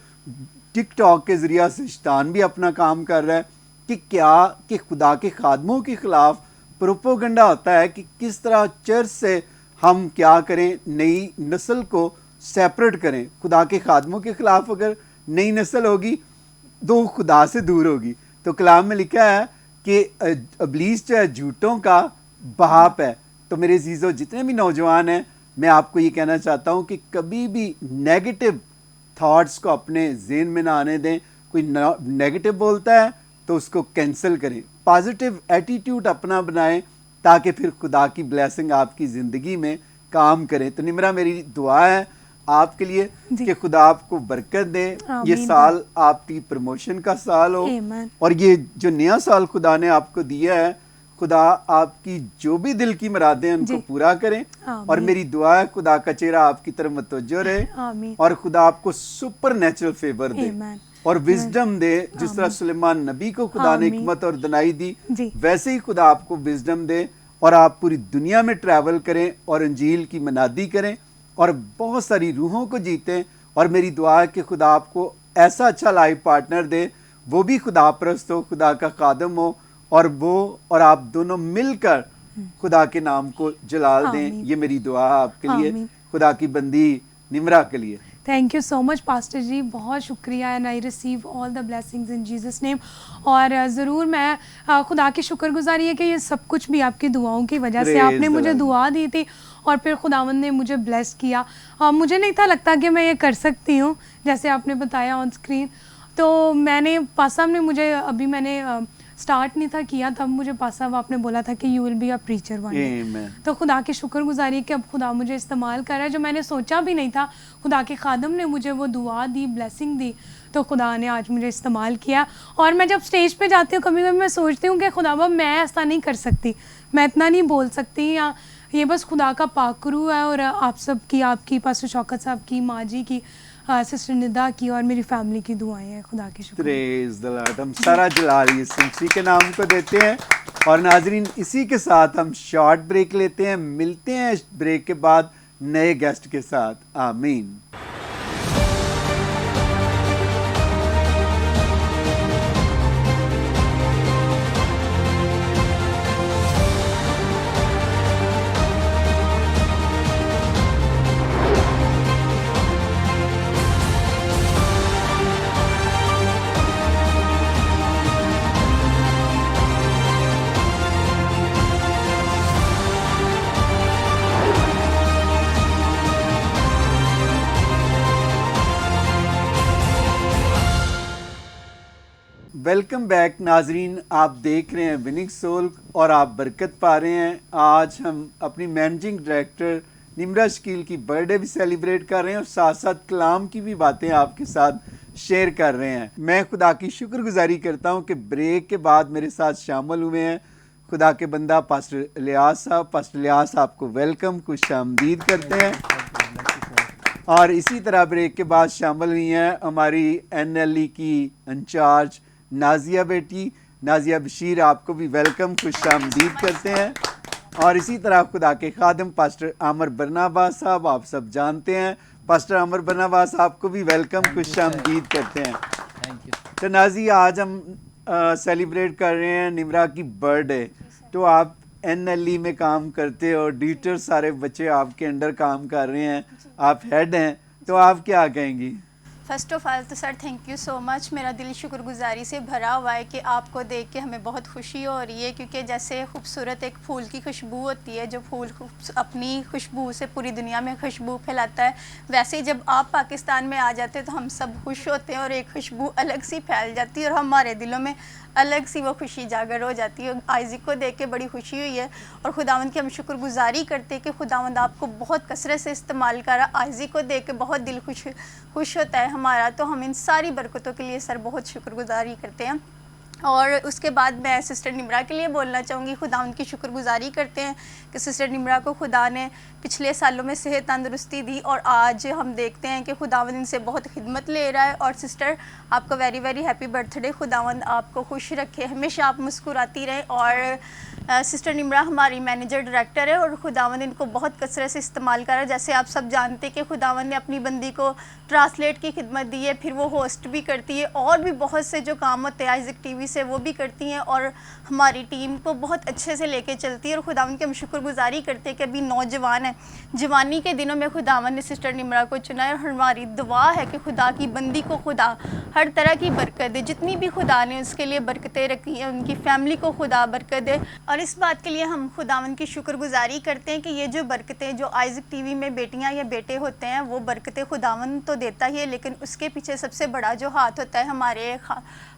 टिकटॉक के ज़रिया से शैतान भी अपना काम कर रहा है कि खुदा के खादमों के ख़िलाफ़ प्रोपोगंडा होता है कि किस तरह चर्च से हम क्या करें, नई नस्ल को सेपरेट करें। खुदा के खादमों के ख़िलाफ़ अगर नई नस्ल होगी तो खुदा से दूर होगी। तो कलाम में लिखा है कि इब्लीस जो है झूठों का बाप है। तो मेरे अजीज़ों, जितने भी नौजवान हैं, मैं आपको ये कहना चाहता हूँ कि कभी भी नेगेटिव थॉट्स को अपने ज़हन में ना आने दें। कोई नेगेटिव बोलता है तो उसको कैंसिल करें, पॉजिटिव एटीट्यूड अपना बनाएं, ताकि फिर खुदा की ब्लेसिंग आपकी ज़िंदगी में काम करें। तो निमरा, मेरी दुआ है आपके लिए कि खुदा आपको बरकत दे, ये साल आपकी प्रमोशन का साल हो, और ये जो नया साल खुदा ने आपको दिया है, खुदा आपकी जो भी दिल की मुरादें उनको पूरा करें। और मेरी दुआ है खुदा का चेहरा आपकी तरफ मुतवज्जो रहे और खुदा आपको सुपर नेचुरल फेवर दे और विजडम दे। जिस तरह सुलेमान नबी को खुदा ने हिकमत और दनाई दी, वैसे ही खुदा आपको विजडम दे और आप पूरी दुनिया में ट्रैवल करें और इंजील की मनादी करें और बहुत सारी रूहों को जीतें। और मेरी दुआ है कि खुदा आपको ऐसा अच्छा लाइफ पार्टनर दे, वो भी खुदा परस्त हो, खुदा का खादम हो, और वो और आप दोनों मिलकर खुदा के नाम को जलाल दें। ये मेरी दुआ है आपके लिए, खुदा की बंदी निमरा के लिए। Thank you so much pastor ji, बहुत शुक्रिया, and I receive all the blessings in Jesus name. और ज़रूर मैं खुदा की शुक्रगुजारी है कि ये सब कुछ भी आपकी दुआओं की वजह से, आपने मुझे दुआ दी थी और फिर खुदावंद ने मुझे ब्लेस किया। मुझे नहीं था लगता कि मैं ये कर सकती हूँ, जैसे आपने बताया ऑन स्क्रीन। तो मैंने पासा ने मुझे, अभी मैंने स्टार्ट नहीं था किया, तब मुझे पासा आपने बोला था कि you will be a preacher one day. तो खुदा की शुक्रगुजारी है कि अब खुदा मुझे इस्तेमाल कर रहा है, जो मैंने सोचा भी नहीं था। खुदा के खादम ने मुझे वो दुआ दी, ब्लेसिंग दी, तो खुदा ने आज मुझे इस्तेमाल किया। और मैं जब स्टेज पे जाती हूँ, कभी कभी मैं सोचती हूँ कि खुदा बाब मैं ऐसा नहीं कर सकती, मैं इतना नहीं बोल सकती, या ये बस खुदा का पाकरू है। और आप सब की, आपकी पास्टर शौकत साहब की, माँ जी की, सिस्टर निदा की और मेरी फैमिली की दुआएं हैं। खुदा की शुक्र। Praise the Lord. हम सारा जलाल यीशु मसीह के नाम को देते हैं। और नाजरीन, इसी के साथ हम शॉर्ट ब्रेक लेते हैं, मिलते हैं इस ब्रेक के बाद नए गेस्ट के साथ। आमीन। वेलकम बैक नाजरीन, आप देख रहे हैं विनिंग सोल और आप बरकत पा रहे हैं। आज हम अपनी मैनेजिंग डायरेक्टर निम्रा शकील की बर्थडे भी सेलिब्रेट कर रहे हैं और साथ साथ कलाम की भी बातें आपके साथ शेयर कर रहे हैं। मैं खुदा की शुक्रगुजारी करता हूं कि ब्रेक के बाद मेरे साथ शामिल हुए हैं खुदा के बंदा पास्टर इलियास साहब। पास्टर इलियास आपको वेलकम, खुशामदीद करते हैं। और इसी तरह ब्रेक के बाद शामिल हुई हैं हमारी NLE की इंचार्ज नाजिया बेटी, नाजिया बशीर, आपको भी वेलकम, खुशामदीद करते हैं। और इसी तरह खुदा के खादम पास्टर आमर बरनाबास साहब, आप सब जानते हैं पास्टर आमर बरनाबास, आपको भी वेलकम, खुशामदीद करते हैं। Thank you. तो नाजी, आज हम सेलिब्रेट कर रहे हैं निम्रा की बर्थडे। तो आप NLE में काम करते हो, एडिटर सारे बच्चे आपके अंडर काम कर रहे हैं, आप हेड हैं, तो आप क्या कहेंगी? फ़र्स्ट ऑफ़ ऑल तो sir thank you so much. मेरा दिल शुक्रगुजारी से भरा हुआ है कि आपको देख के हमें बहुत खुशी हो रही है, क्योंकि जैसे खूबसूरत एक फूल की खुशबू होती है, जो फूल अपनी खुशबू से पूरी दुनिया में खुशबू फैलाता है, वैसे ही जब आप पाकिस्तान में आ जाते हैं तो हम सब खुश होते हैं और एक खुशबू अलग सी फैल जाती है और हमारे दिलों में अलग सी वो खुशी जागर हो जाती है। आइज़िक को देख के बड़ी खुशी हुई है और खुदावंद की हम शुक्रगुजारी करते हैं कि खुदावंद आपको बहुत कसरत से इस्तेमाल करा। आइज़िक को देख के बहुत दिल खुश होता है हमारा। तो हम इन सारी बरकतों के लिए सर बहुत शुक्रगुजारी करते हैं। और उसके बाद मैं सिस्टर निम्रा के लिए बोलना चाहूँगी, खुदा उनकी शुक्रगुजारी करते हैं कि सिस्टर निम्रा को खुदा ने पिछले सालों में सेहत तंदुरुस्ती दी और आज हम देखते हैं कि खुदावंद इनसे बहुत खिदमत ले रहा है। और सिस्टर आपको वेरी वेरी हैप्पी बर्थडे, खुदावंद आपको खुश रखे, हमेशा आप मुस्कुराती रहें। और सिस्टर निम्रा हमारी मैनेजर डायरेक्टर है और खुदावंद इनको बहुत कसरत से इस्तेमाल कर रहा है। जैसे आप सब जानते हैं कि खुदावंद ने अपनी बंदी को ट्रांसलेट की खिदमत दी है, फिर वो होस्ट भी करती है और भी बहुत से जो काम होते हैं आइज़िक TV से वो भी करती हैं और हमारी टीम को बहुत अच्छे से लेके चलती है। और खुदावंद की हम शुक्रगुजारी करते हैं कि अभी नौजवान है, जवानी के दिनों में खुदावंद ने सिस्टर निम्रा को चुना है। और हमारी दुआ है कि खुदा की बंदी को खुदा हर तरह की बरकत दे, जितनी भी खुदा ने उसके लिए बरकतें रखी हैं उनकी फैमिली को खुदा बरकत दे। और इस बात के लिए हम खुदावंद की शुक्रगुजारी करते हैं कि ये जो बरकतें जो आइज़िक TV में बेटियां या बेटे होते हैं वो बरकतें खुदावंद तो देता ही है, लेकिन उसके पीछे सबसे बड़ा जो हाथ होता है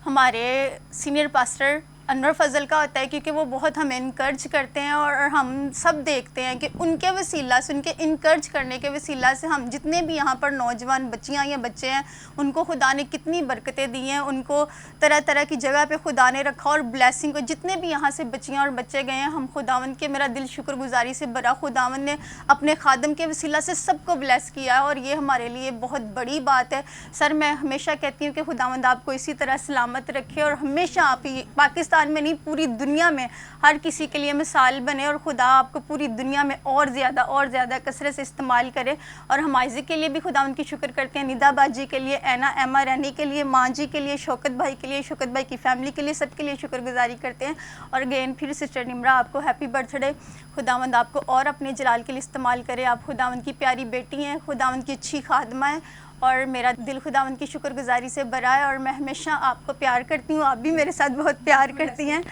हमारे सीनियर पास्टर अनवर फजल का होता है, क्योंकि वो बहुत हमें इनकर्ज करते हैं और हम सब देखते हैं कि उनके वसीला से, उनके इनकर्ज करने के वसीला से हम जितने भी यहाँ पर नौजवान बच्चियाँ या बच्चे हैं उनको खुदा ने कितनी बरकतें दी हैं, उनको तरह तरह की जगह पे खुदा ने रखा और ब्लेसिंग को जितने भी यहाँ से बच्चियाँ और बच्चे गए हैं हम खुदावंद के, मेरा दिल शुक्रगुजारी से भरा, खुदावंद ने अपने खादम के वसीला से सबको ब्लेस किया और ये हमारे लिए बहुत बड़ी बात है। सर मैं हमेशा कहती हूँ कि खुदावंद आपको इसी तरह सलामत रखे और हमेशा आप ही पाकिस्तान में नहीं पूरी दुनिया में हर किसी के लिए मिसाल बने और खुदा आपको पूरी दुनिया में और ज़्यादा कसरत से इस्तेमाल करे। और हम आइज़िक के लिए भी खुदा उनकी शुक्र करते हैं, निदा बाजी के लिए, एना एमा रैनी के लिए, माँ जी के लिए, शौकत भाई के लिए, शौकत भाई की फैमिली के लिए, सबके लिए शुक्रगुजारी करते हैं। और अगेन फिर सिस्टर निम्रा आपको हैप्पी बर्थडे, खुदावंद आपको और अपने जलाल के लिए इस्तेमाल करे। आप खुदावंद की प्यारी बेटी हैं, खुदावंद की अच्छी खादमा है और मेरा दिल खुदावंद की शुक्रगुजारी से भरा है और मैं हमेशा आपको प्यार करती हूँ, आप भी मेरे साथ बहुत प्यार करती हैं।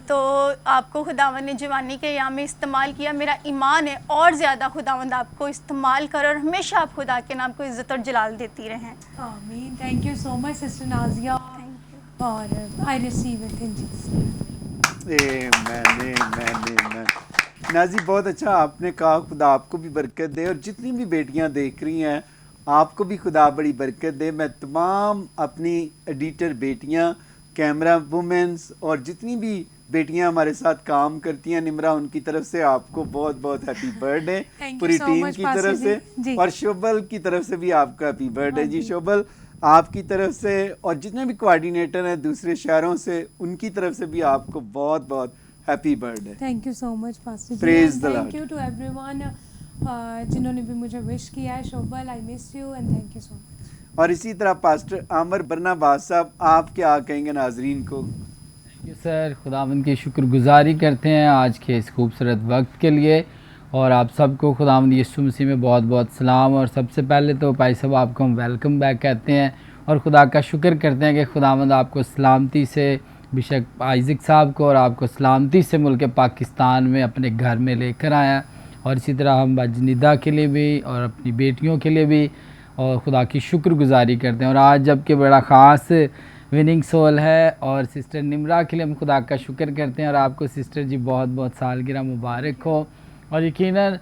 तो आपको खुदावंद ने जवानी के याम में इस्तेमाल किया, मेरा ईमान है और ज़्यादा खुदावंद आपको इस्तेमाल कर और हमेशा आप खुदा के नाम को इज़्ज़त और जलाल देती रहें। आमीन। Thank you so much sister Nazia और I receive it in Jesus name. आमीन। नाजी बहुत अच्छा आपने कहा, खुदा आपको भी बरकत दे और जितनी भी बेटियां देख रही हैं आपको भी खुदा बड़ी बरकत दे। मैं तमाम अपनी एडिटर बेटियां, कैमरा वुमेंस और जितनी भी बेटियां हमारे साथ काम करती हैं निम्रा, उनकी तरफ से आपको बहुत बहुत हैप्पी बर्थडे पूरी टीम की तरफ से और शोबल की तरफ से भी आपका हैप्पी बर्थडे जी। शोबल आपकी तरफ से और जितने भी कोऑर्डिनेटर हैं दूसरे शहरों से उनकी तरफ से भी आपको बहुत बहुत happy birthday. Thank you so much pastor ji. Praise the Lord. Thank you to everyone जिन्होंने भी मुझे विश किया है। Shobal I miss you and thank you so much. और इसी तरह पास्टर आमर बरनाबास साहब, आप क्या कहेंगे नाजरीन को? थैंक यू सर, खुदावंद की शुक्रगुजारी करते हैं आज के इस खूबसूरत वक्त के लिए और आप सबको खुदावंद यीशु मसीह में बहुत बहुत सलाम। और सबसे पहले तो भाई साहब आपको हम वेलकम बैक कहते हैं और खुदा का शुक्र करते हैं कि खुदावंद आपको सलामती से, बेशक आइज़िक साहब को और आपको सलामती से मुल्क पाकिस्तान में अपने घर में लेकर आया। और इसी तरह हम बजनिदा के लिए भी और अपनी बेटियों के लिए भी और खुदा की शुक्रगुजारी करते हैं। और आज जबकि बड़ा ख़ास विनिंग सोल है, और सिस्टर निम्रा के लिए हम खुदा का शुक्र करते हैं। और आपको सिस्टर जी बहुत बहुत सालगिरह मुबारक हो। और यकीनन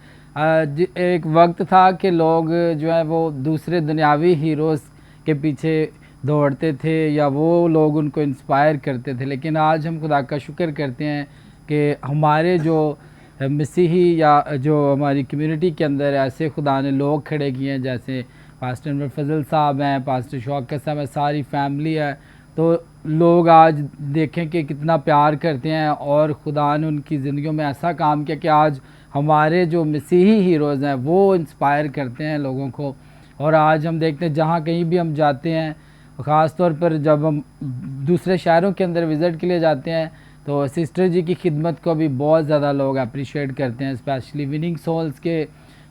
एक वक्त था कि लोग जो है वो दूसरे दुनियावी हीरोज़ के पीछे दौड़ते थे या वो लोग उनको इंस्पायर करते थे, लेकिन आज हम खुदा का शुक्र करते हैं कि हमारे जो मसीही या जो हमारी कम्युनिटी के अंदर ऐसे खुदा ने लोग खड़े किए हैं, जैसे पास्टर अनवर फजल साहब हैं, पास्टर शौकत साहब है, सारी फैमिली है। तो लोग आज देखें कि कितना प्यार करते हैं और खुदा ने उनकी ज़िंदगियों में ऐसा काम किया कि आज हमारे जो मसीही हीरोज़ हैं वो इंस्पायर करते हैं लोगों को। और आज हम देखते हैं जहाँ कहीं भी हम जाते हैं, ख़ास तौर पर जब हम दूसरे शहरों के अंदर विज़िट के लिए जाते हैं, तो सिस्टर जी की खिदमत को भी बहुत ज़्यादा लोग अप्रिशिएट करते हैं। स्पेशली विनिंग सोल्स के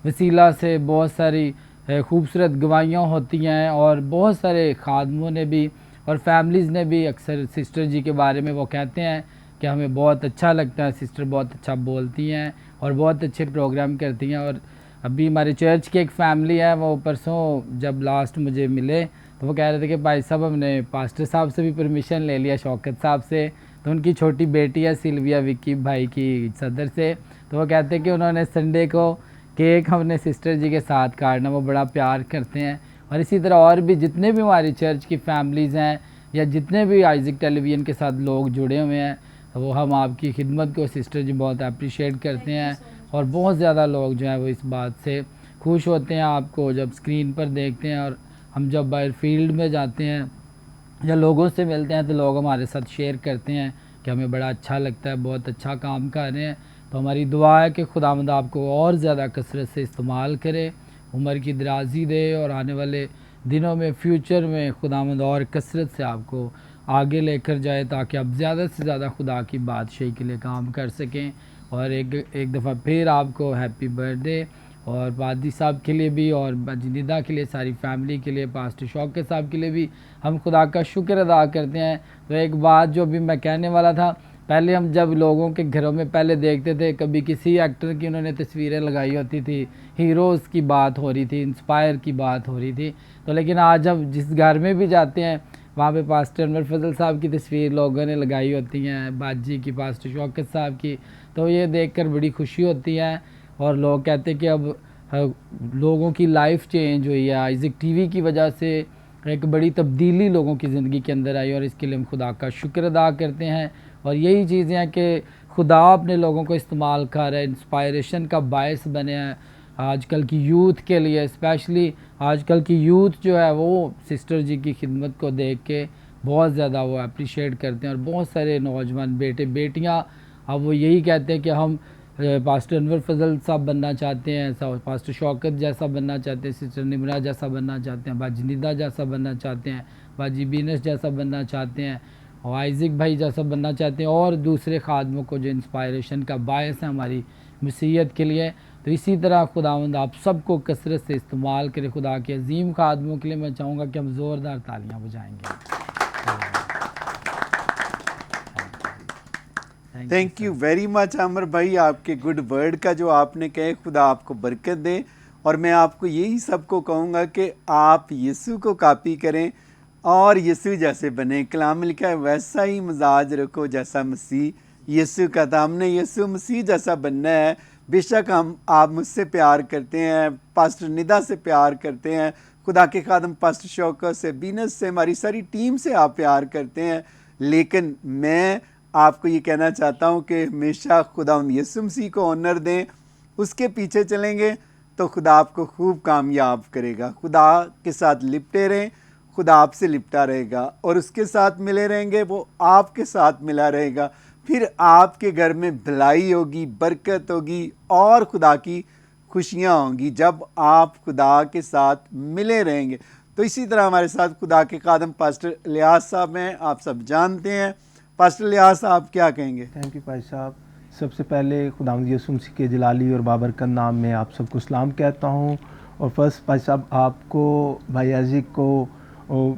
वसीला से बहुत सारी खूबसूरत गवाहियाँ होती हैं और बहुत सारे खादमों ने भी और फैमिलीज़ ने भी अक्सर सिस्टर जी के बारे में वो कहते हैं कि हमें बहुत अच्छा लगता है, सिस्टर बहुत अच्छा बोलती हैं और बहुत अच्छे प्रोग्राम करती हैं। और अभी हमारे चर्च की एक फैमिली है, वो परसों जब लास्ट मुझे मिले तो वो कह रहे थे कि भाई साहब हमने पास्टर साहब से भी परमिशन ले लिया, शौकत साहब से, तो उनकी छोटी बेटी है सिल्विया विक्की भाई की सदर से, तो वो कहते हैं कि उन्होंने संडे को केक हमने सिस्टर जी के साथ काटना, वो बड़ा प्यार करते हैं। और इसी तरह और भी जितने भी हमारी चर्च की फैमिलीज़ हैं या जितने भी आइज़िक टेलीविज़न के साथ लोग जुड़े हुए हैं, वो हम आपकी खिदमत को सिस्टर जी बहुत अप्रिशिएट करते हैं। और बहुत ज़्यादा लोग जो है वो इस बात से खुश होते हैं आपको जब स्क्रीन पर देखते हैं। और हम जब बाहर फील्ड में जाते हैं या लोगों से मिलते हैं तो लोग हमारे साथ शेयर करते हैं कि हमें बड़ा अच्छा लगता है, बहुत अच्छा काम कर रहे हैं। तो हमारी दुआ है कि खुदावंद आपको और ज़्यादा कसरत से इस्तेमाल करे, उम्र की दराज़ी दे और आने वाले दिनों में फ्यूचर में खुदावंद और कसरत से आपको आगे लेकर जाए, ताकि आप ज़्यादा से ज़्यादा खुदा की बादशाही के लिए काम कर सकें। और एक दफ़ा फिर आपको हैप्पी बर्थडे, और पादी साहब के लिए भी और बाजिनिदा के लिए, सारी फैमिली के लिए, पास्टर शौकत साहब के लिए भी हम खुदा का शुक्र अदा करते हैं। तो एक बात जो भी मैं कहने वाला था, पहले हम जब लोगों के घरों में पहले देखते थे, कभी किसी एक्टर की उन्होंने तस्वीरें लगाई होती थी, हीरोज़ की बात हो रही थी, इंस्पायर की बात हो रही थी, तो लेकिन आज हम जिस घर में भी जाते हैं वहाँ पे पास्टर अनवर फजल साहब की तस्वीर लोगों ने लगाई होती हैं, बाजी की, पास्टर शौकत साहब की, तो ये देखकर बड़ी खुशी होती है। और लोग कहते हैं कि अब लोगों की लाइफ चेंज हुई है, आइज़िक टीवी की वजह से एक बड़ी तब्दीली लोगों की ज़िंदगी के अंदर आई, और इसके लिए हम खुदा का शुक्र अदा करते हैं। और यही चीज़ें हैं कि खुदा अपने लोगों को इस्तेमाल कर रहा है, इंस्पायरेशन का बायस बने हैं आजकल की यूथ के लिए। स्पेशली आजकल की यूथ जो है वो सिस्टर जी की खिदमत को देख के बहुत ज़्यादा वो अप्रिशिएट करते हैं। और बहुत सारे नौजवान बेटे बेटियाँ अब वो यही कहते हैं कि हम पास्टर अनवर फजल साहब बनना चाहते हैं, पास्टर शौकत जैसा बनना चाहते हैं, सिस्टर निमरा जैसा बनना चाहते हैं, बाजिनिदा जैसा बनना चाहते हैं, बाजी बीनस जैसा बनना चाहते हैं, और आइज़िक भाई जैसा बनना चाहते हैं, और दूसरे खादमों को जो इंस्पायरेशन का बायस है हमारी मसीहत के लिए। तो इसी तरह खुदावंद आप सबको कसरत से इस्तेमाल करें। खुदा के अजीम खादमों के लिए मैं चाहूँगा कि हम ज़ोरदार तालियाँ बजाएंगे। थैंक यू वेरी मच आमर भाई, आपके गुड वर्ड का जो आपने कहे, खुदा आपको बरकत दे। और मैं आपको यही सबको कहूँगा कि आप यीशु को कॉपी करें और यीशु जैसे बने। कलाम में लिखा है वैसा ही मिजाज रखो जैसा मसीह यीशु का था। हमने यीशु मसीह जैसा बनना है। बेशक आप मुझसे प्यार करते हैं, पास्टर निदा से प्यार करते हैं, खुदा के खादम पास्टर शौकत से, बीनस से, हमारी सारी टीम से आप प्यार करते हैं, लेकिन मैं आपको ये कहना चाहता हूँ कि हमेशा खुदा यीशु मसीह को ऑनर दें, उसके पीछे चलेंगे तो खुदा आपको खूब कामयाब करेगा। खुदा के साथ लिपटे रहें, खुदा आपसे लिपटा रहेगा, और उसके साथ मिले रहेंगे, वो आपके साथ मिला रहेगा। फिर आपके घर में भलाई होगी, बरकत होगी और खुदा की खुशियाँ होंगी जब आप खुदा के साथ मिले रहेंगे। तो इसी तरह हमारे साथ खुदा के खादम पास्टर लियास साहब हैं, आप सब जानते हैं। पास्टर लियास साहब क्या कहेंगे? थैंक यू भाई साहब। सबसे पहले खुदावंद यीशु मसीह के जलाली और बाबरकत नाम में आप सबको सलाम कहता हूँ। और फर्स्ट भाई साहब आपको, भाई आइज़िक को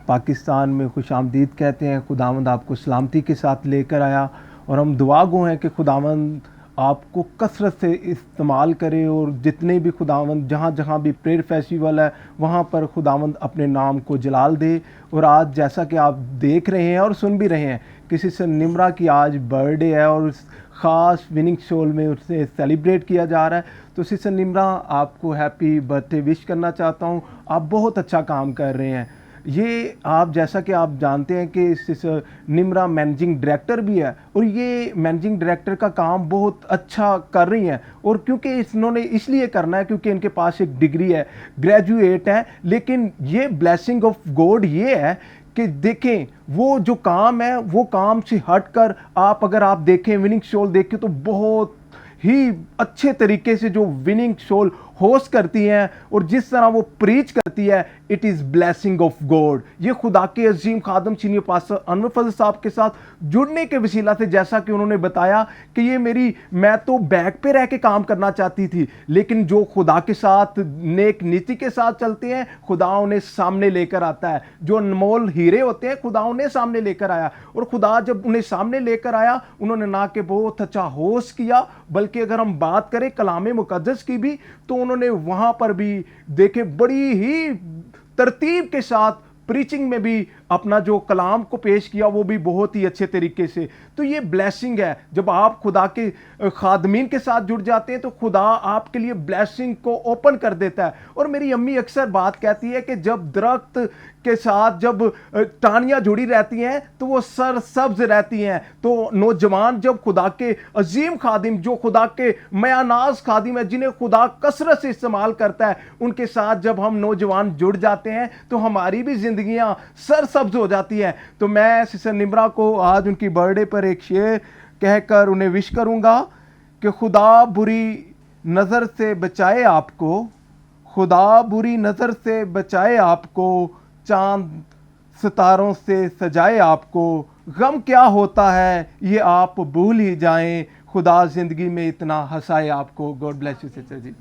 पाकिस्तान में खुश आमदीद कहते हैं। खुदावंद आपको सलामती के साथ लेकर आया, और हम दुआ गो हैं कि खुदावंद आपको कसरत से इस्तेमाल करे और जितने भी खुदावंद जहाँ जहाँ भी प्रेयर फेस्टिवल है वहाँ पर खुदावंद अपने नाम को जलाल दे। और आज जैसा कि आप देख रहे हैं और सुन भी रहे हैं कि सिस्टर निम्रा की आज बर्थडे है और ख़ास विनिंग सोल में उसे सेलिब्रेट किया जा रहा है। तो सिस्टर निम्रा, आपको हैप्पी बर्थडे विश करना चाहता हूँ। आप बहुत अच्छा काम कर रहे हैं। ये आप जैसा कि आप जानते हैं कि सिस्टर निम्रा मैनेजिंग डायरेक्टर भी है और ये मैनेजिंग डायरेक्टर का काम बहुत अच्छा कर रही हैं। और क्योंकि इन्होंने इसलिए करना है क्योंकि इनके पास एक डिग्री है, ग्रेजुएट है, लेकिन ये ब्लेसिंग ऑफ गॉड ये है कि देखें वो जो काम है वो काम से हटकर आप अगर आप देखें विनिंग सोल देखें तो बहुत ही अच्छे तरीके से जो विनिंग सोल होस्ट करती हैं और जिस तरह वो प्रीच करती है, it is blessing of God. ये खुदा के अजीम खादम सीनियर पास्टर अनवर फजल साहब के साथ जुड़ने के वसीला से, जैसा कि उन्होंने बताया कि ये मैं तो बैक पे रह के काम करना चाहती थी, लेकिन जो खुदा के साथ नेक नीति के साथ चलते हैं खुदा उन्हें सामने लेकर आता है। जो अनमोल हीरे होते हैं खुदा उन्हें सामने लेकर आया, और खुदा जब उन्हें सामने लेकर आया उन्होंने ना कि बहुत अच्छा होस्ट किया, बल्कि अगर हम बात करें कलाम मुकद्दस की भी तो उन्होंने वहां पर भी देखे बड़ी ही तरतीब के साथ प्रीचिंग में भी अपना जो कलाम को पेश किया वो भी बहुत ही अच्छे तरीके से। तो ये ब्लेसिंग है, जब आप खुदा के खादमीन के साथ जुड़ जाते हैं तो खुदा आपके लिए ब्लेसिंग को ओपन कर देता है। और मेरी अम्मी अक्सर बात कहती है कि जब दरख्त के साथ जब टाहनियाँ जुड़ी रहती हैं तो वो सर सब्ज रहती हैं। तो नौजवान जब खुदा के अजीम खादिम, जो खुदा के मयानाज खादिम है, जिन्हें खुदा कसरत से इस्तेमाल करता है, उनके साथ जब हम नौजवान जुड़ जाते हैं तो हमारी भी जिंदगियां सर सब्ज हो जाती हैं। तो मैं सिस्टर निम्रा को आज उनकी बर्थडे पर एक शेर कहकर उन्हें विश करूंगा कि खुदा बुरी नज़र से बचाए आपको, खुदा बुरी नज़र से बचाए आपको, चांद सितारों से सजाए आपको, गम क्या होता है ये आप भूल ही जाएं, खुदा जिंदगी में इतना हंसाए आपको। गॉड ब्लेस यू सिस्टर जी।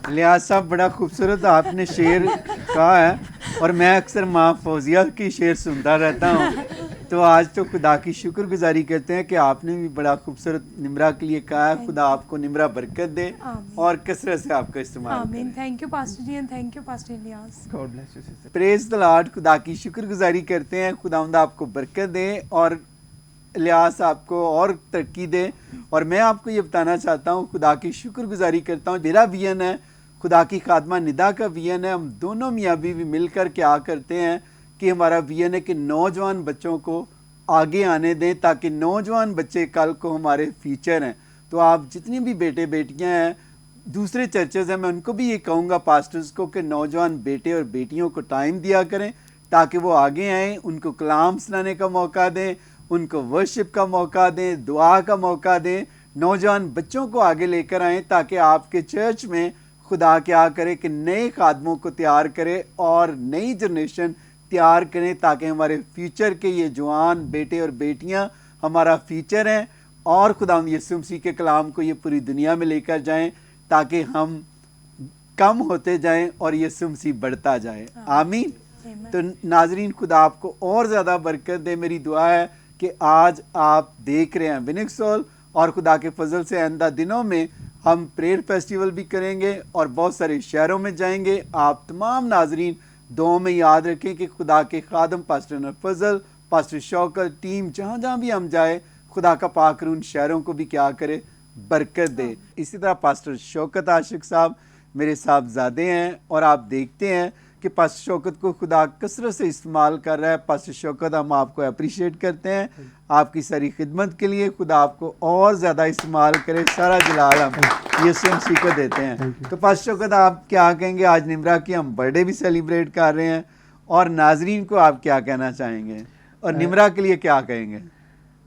लिहाज साहब, बड़ा खूबसूरत आपने शेर कहा है और मैं अक्सर माँ फौजिया की शेर सुनता रहता हूँ। तो आज तो खुदा की शुक्रगुजारी करते हैं कि आपने भी बड़ा खूबसूरत निम्रा के लिए कहा है। खुदा आपको निम्रा बरकत दे और कसरत से आपका इस्तेमाल आमीन। Thank you pastor ji and thank you pastor Ilyas. God bless you sister. Praise the Lord. खुदा की शुक्रगुजारी करते हैं, खुदावंद आपको बरकत दे और इलियास आपको और तरक्की दे। और मैं आपको ये बताना चाहता हूँ, खुदा की शुक्रगुजारी करता हूँ। मेरा विजन है, खुदा की खादमा निदा का विजन है, हम दोनों मियाँ बीवी मिलकर क्या करते हैं कि हमारा विजन है कि नौजवान बच्चों को आगे आने दें ताकि नौजवान बच्चे कल को हमारे फ्यूचर हैं। तो आप जितनी भी बेटे बेटियां हैं, दूसरे चर्चेज हैं, मैं उनको भी ये कहूँगा पास्टर्स को कि नौजवान बेटे और बेटियों को टाइम दिया करें ताकि वो आगे आएँ, उनको कलाम सुनाने का मौका दें, उनको वर्शिप का मौका दें, दुआ का मौका दें, नौजवान बच्चों को आगे लेकर आएँ ताकि आपके चर्च में खुदा क्या करे कि नए खादमों को तैयार करे और नई जनरेशन तैयार करें ताकि हमारे फ्यूचर के ये जवान बेटे और बेटियां हमारा फ्यूचर हैं और खुदा यीशु मसीह के कलाम को ये पूरी दुनिया में लेकर जाएं ताकि हम कम होते जाएं और यीशु मसीह बढ़ता जाए। आमीन। तो नाजरीन, खुदा आपको और ज़्यादा बरकत दे। मेरी दुआ है कि आज आप देख रहे हैं विनिंग सोल और खुदा के फजल से आइंदा दिनों में हम प्रेयर फेस्टिवल भी करेंगे और बहुत सारे शहरों में जाएंगे। आप तमाम नाजरीन दुआ में याद रखें कि खुदा के खादम पास्टर अनवर फजल, पास्टर शौकत, टीम जहाँ जहाँ भी हम जाए, खुदा का पाक उन शहरों को भी क्या करे, बरकत दे। इसी तरह पास्टर शौकत आशिक साहब मेरे साहबजादे हैं और आप देखते हैं कि पास्टर शौकत को खुदा कसरत से इस्तेमाल कर रहा है। पास्टर शौकत, हम आपको अप्रिशिएट करते हैं आपकी सारी खिदमत के लिए। खुदा आपको और ज़्यादा इस्तेमाल करे, सारा जलाल हम यीशु मसीह को देते हैं। तो पास्टर शौकत, आप क्या कहेंगे? आज निम्रा की हम बर्थडे भी सेलिब्रेट कर रहे हैं और नाजरीन को आप क्या कहना चाहेंगे और निम्रा के लिए क्या कहेंगे?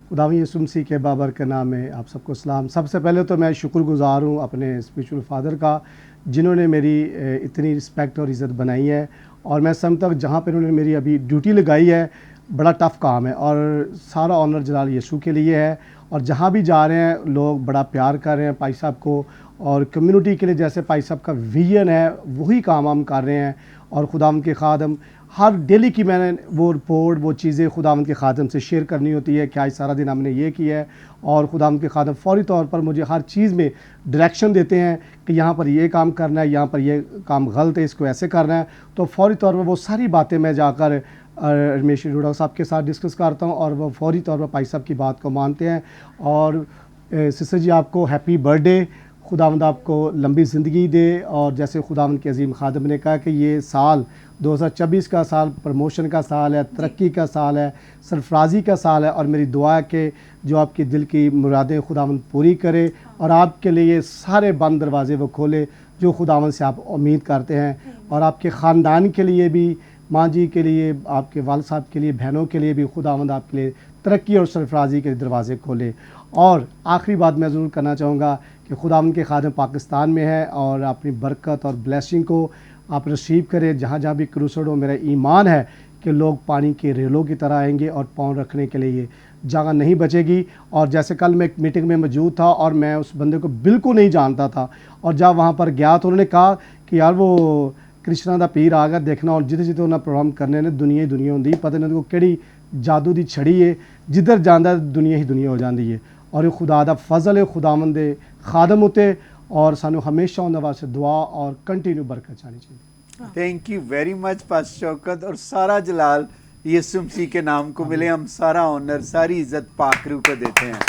खुदावंद यीशु मसीह के बाबर के नाम में आप सबको सलाम। सबसे पहले तो मैं शुक्रगुजार हूँ अपने स्पिरिचुअल फादर का, जिन्होंने मेरी इतनी रिस्पेक्ट और इज़्ज़त बनाई है। और मैं समझता हूँ जहाँ पर उन्होंने मेरी अभी ड्यूटी लगाई है, बड़ा टफ़ काम है और सारा ऑनर जलाल यीशु के लिए है। और जहाँ भी जा रहे हैं लोग बड़ा प्यार कर रहे हैं भाई साहब को और कम्युनिटी के लिए जैसे भाई साहब का विजन है वही काम हम कर रहे हैं। और खुदावंद के खादम हर डेली की मैंने वो रिपोर्ट वो चीज़ें खुदावंद के खादम से शेयर करनी होती है कि आज सारा दिन हमने ये किया है, और खुदावंद के खादम फौरी तौर पर मुझे हर चीज़ में डायरेक्शन देते हैं कि यहाँ पर ये काम करना है, यहाँ पर ये काम गलत है, इसको ऐसे करना है। तो फौरी तौर पर वो सारी बातें मैं जाकर रमेश रोड़ा साहब के साथ डिस्कस करता हूँ और वो फौरी तौर पर भाई साहब की बात को मानते हैं। और सिस्टर जी आपको हैप्पी बर्थडे, खुदावंद आपको लंबी ज़िंदगी दे। और जैसे खुदावंद के अजीम खादम ने कहा कि ये साल 2024 का साल प्रमोशन का साल है, तरक्की का साल है, सरफराजी का साल है, और मेरी दुआ है कि जो आपकी दिल की मुरादें खुदावंद पूरी करे और आपके लिए सारे बंद दरवाजे वो खोले जो खुदावंद से आप उम्मीद करते हैं। और आपके ख़ानदान के लिए भी, माँ जी के लिए, आपके वालिद साहब के लिए, बहनों के लिए भी खुदावंद आपके लिए तरक्की और सरफराजी के दरवाजे खोले। और आखिरी बात मैं ज़रूर करना चाहूँगा कि खुदावंद के खादम पाकिस्तान में है और अपनी बरकत और ब्लेसिंग को आप रिसीव करें। जहाँ जहाँ भी क्रूसड हो, मेरा ईमान है कि लोग पानी के रेलों की तरह आएंगे और पाँव रखने के लिए जगह नहीं बचेगी। और जैसे कल मैं एक मीटिंग में मौजूद था और मैं उस बंदे को बिल्कुल नहीं जानता था, और जब वहाँ पर गया तो उन्होंने कहा कि यार वो कृष्णा दा पीर आ गया देखना, और जिते जिते उन्हें प्रोग्राम करने ने दुनिया ही दुनिया होंगी, पता नहीं उनको केड़ी जादू की छड़ी है, जिधर जाता दुनिया ही दुनिया हो जाती है। और ये खुदा दा फजल है खुदावंद दे खादम उते, और सानू हमेशा उन्होंने वास्ते दुआ और कंटिन्यू बरकत चाहनी चाहिए। Thank you very much pastor Shaukat, और सारा जलाल यीशु मसीह के नाम को मिले। हम सारा ऑनर, सारी इज्जत पाक रूह को देते हैं।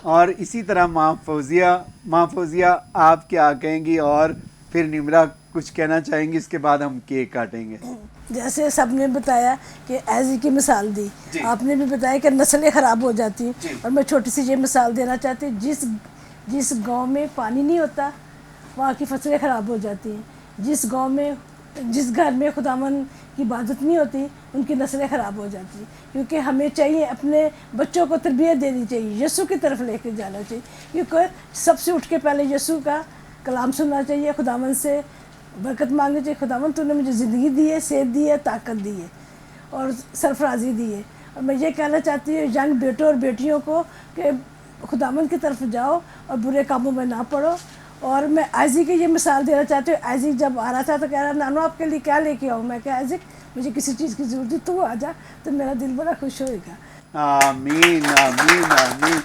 और इसी तरह माँ फौजिया आप क्या कहेंगी, और फिर निमरा कुछ कहना चाहेंगी, इसके बाद हम केक काटेंगे। जैसे सबने बताया कि ऐजी की मिसाल दी, आपने भी बताया कि नस्लें ख़राब हो जाती हैं, और मैं छोटी सी ये मिसाल देना चाहती हूँ, जिस गांव में पानी नहीं होता वहाँ की फसलें ख़राब हो जाती हैं। जिस घर में खुदावन की इबादत नहीं होती उनकी नस्लें ख़राब हो जाती हैं। क्योंकि हमें चाहिए अपने बच्चों को तरबियत देनी चाहिए, यीशु की तरफ लेके जाना चाहिए, क्योंकि सबसे उठ के पहले यीशु का कलाम सुनना चाहिए, खुदावन से बरकत मांगनी चाहिए। खुदावन तूने मुझे ज़िंदगी दी है, सेहत दी है, ताकत दी है और सरफराजी दी है। और मैं ये कहना चाहती हूँ यंग बेटों और बेटियों को कि खुदावन की तरफ जाओ और बुरे कामों में ना पड़ो। और मैं आइज़िक की ये मिसाल देना चाहती हूँ। आइज़िक जब आ रहा था तो कह रहा नानो आपके लिए क्या लेके आऊँ। मैं कहा आइज़िक मुझे किसी चीज़ की ज़रूरत है, तू आ जा तो मेरा दिल बड़ा खुश होएगा। आमीन आमीन आमीन।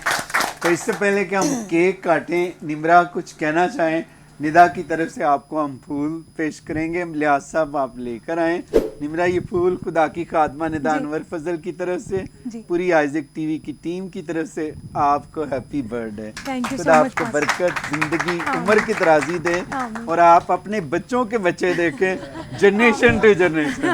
तो इससे पहले कि हम केक काटें, निमरा कुछ कहना चाहें, निदा की तरफ से आपको हम फूल पेश करेंगे। लियाज साहब आप लेकर आए। निमरा ये फूल खुदा की खादमा निदा अनवर फजल की तरफ से, पूरी आइज़िक टीवी की टीम की तरफ से आपको हैप्पी बर्थडे। खुदा आपको बरकत, जिंदगी, उम्र की तराजी दे, और आप अपने बच्चों के बच्चे देखें जनरेशन टू जनरेशन।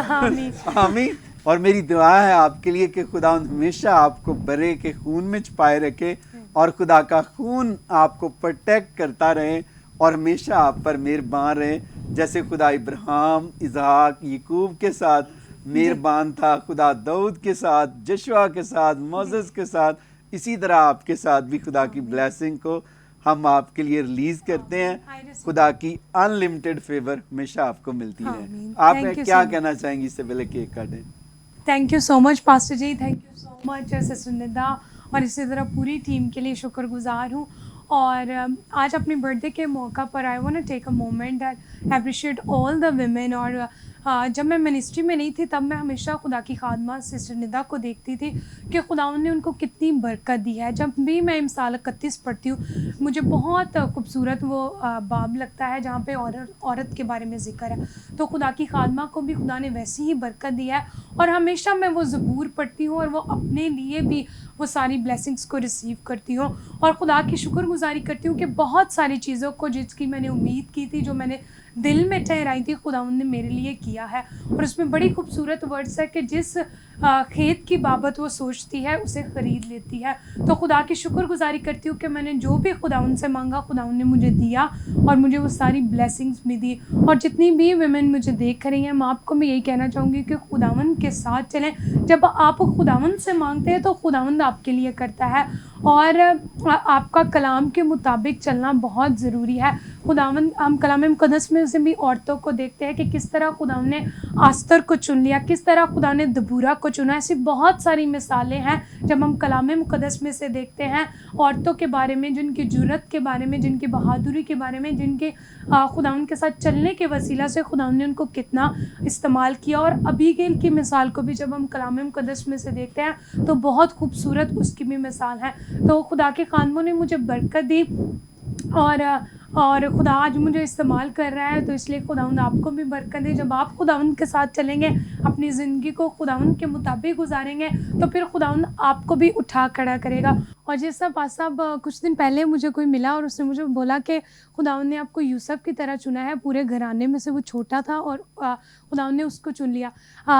आमीन। और मेरी दुआ है आपके लिए कि खुदा हमेशा आपको बरे के खून में छुपाए रखे, और खुदा का खून आपको प्रोटेक्ट करता रहे और हमेशा आप पर मेहरबान रहे। जैसे खुदा इब्राहिम, इसहाक, याकूब के साथ मेहरबान था, खुदा दाऊद के साथ, यशुआ के साथ, मोसेस के साथ, इसी तरह आपके साथ भी खुदा की ब्लेसिंग को हम आपके लिए रिलीज करते हैं। खुदा की अनलिमिटेड फेवर हमेशा आपको मिलती है। आप क्या कहना चाहेंगी इससे पहले केक काटें? Thank you so much pastor ji, thank you so much sister Nida, और इसी तरह पूरी टीम के लिए शुक्रगुजार हूँ। और आज अपने बर्थडे के मौका पर I want to take a moment that appreciate all the women. और जब मैं मिनिस्ट्री में नहीं थी तब मैं हमेशा खुदा की खादमा सिस्टर निदा को देखती थी कि खुदा ने उनको कितनी बरकत दी है। जब भी मैं मिसाल 31 पढ़ती हूँ मुझे बहुत खूबसूरत वो बाब लगता है जहाँ पे औरत के बारे में ज़िक्र है। तो खुदा की खादमा को भी खुदा ने वैसी ही बरकत दिया है, और हमेशा मैं वो ज़बूर पढ़ती हूँ और वो अपने लिए भी वो सारी ब्लेसिंग्स को रिसीव करती हूँ, और खुदा की शुक्रगुजारी करती हूँ कि बहुत सारी चीज़ों को जिसकी मैंने उम्मीद की थी, जो मैंने दिल में ठहराई थी, खुदावंद ने मेरे लिए किया है। और उसमें बड़ी खूबसूरत वर्ड्स है कि जिस खेत की बाबत वो सोचती है उसे ख़रीद लेती है। तो खुदा की शुक्रगुजारी करती हूँ कि मैंने जो भी खुदावंद से मांगा खुदावंद ने मुझे दिया, और मुझे वो सारी ब्लेसिंग्स भी दी। और जितनी भी वुमेन मुझे देख रही हैं, मैं आपको मैं यही कहना चाहूँगी कि खुदावंद के साथ चलें। जब आप खुदावंद से मांगते हैं तो खुदावंद आपके लिए करता है, और आपका कलाम के मुताबिक चलना बहुत ज़रूरी है। खुदावन हम कलाम मुक़द्दस में से भी औरतों को देखते हैं कि किस तरह खुदावन ने आस्तर को चुन लिया, किस तरह खुदा ने दबूरा को चुना। ऐसी बहुत सारी मिसालें हैं जब हम कलाम मुक़द्दस में से देखते हैं औरतों के बारे में, जिनकी जुर्रत के बारे में, जिनकी बहादुरी के बारे में, जिनके खुदावन के साथ चलने के वसीला से खुदावन ने उनको कितना इस्तेमाल किया। और अबीगैल की मिसाल को भी जब हम कलाम मुक़द्दस में से देखते हैं तो बहुत खूबसूरत उसकी भी मिसाल है। तो खुदा के खानमों ने मुझे बरकत दी और खुदा आज मुझे इस्तेमाल कर रहा है, तो इसलिए खुदावंद आपको भी बरकत दे। जब आप खुदावंद के साथ चलेंगे, अपनी ज़िंदगी को खुदावंद के मुताबिक गुजारेंगे, तो फिर खुदावंद आपको भी उठा खड़ा करेगा। और जैसा पास साहब कुछ दिन पहले मुझे कोई मिला और उसने मुझे बोला कि खुदावंद ने आपको यूसुफ की तरह चुना है, पूरे घराने में से वो छोटा था और खुदावंद ने उसको चुन लिया।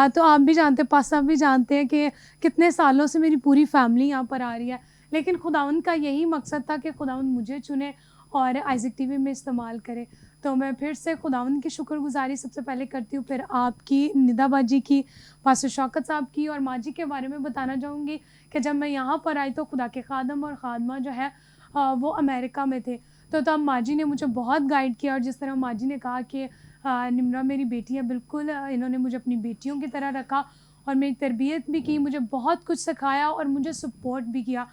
तो आप भी जानते हैं, पास साहब भी जानते हैं कि कितने सालों से मेरी पूरी फैमिली यहाँ पर आ रही है, लेकिन खुदावंद का यही मकसद था कि खुदावंद मुझे चुने और आइज़िक टीवी में इस्तेमाल करे। तो मैं फिर से खुदावंद की शुक्रगुजारी सबसे पहले करती हूँ, फिर आपकी, निदाबाजी की, पास्टर शौकत साहब की और माँ जी के बारे में बताना चाहूँगी कि जब मैं यहाँ पर आई तो खुदा के खादम और खादमा जो है वो अमेरिका में थे। तो तब माँ जी ने मुझे बहुत गाइड किया और जिस तरह माँ जी ने कहा कि निम्रा मेरी बेटी है, बिल्कुल इन्होंने मुझे अपनी बेटियों की तरह रखा और मेरी तरबियत भी की, मुझे बहुत कुछ सिखाया और मुझे सपोर्ट भी किया।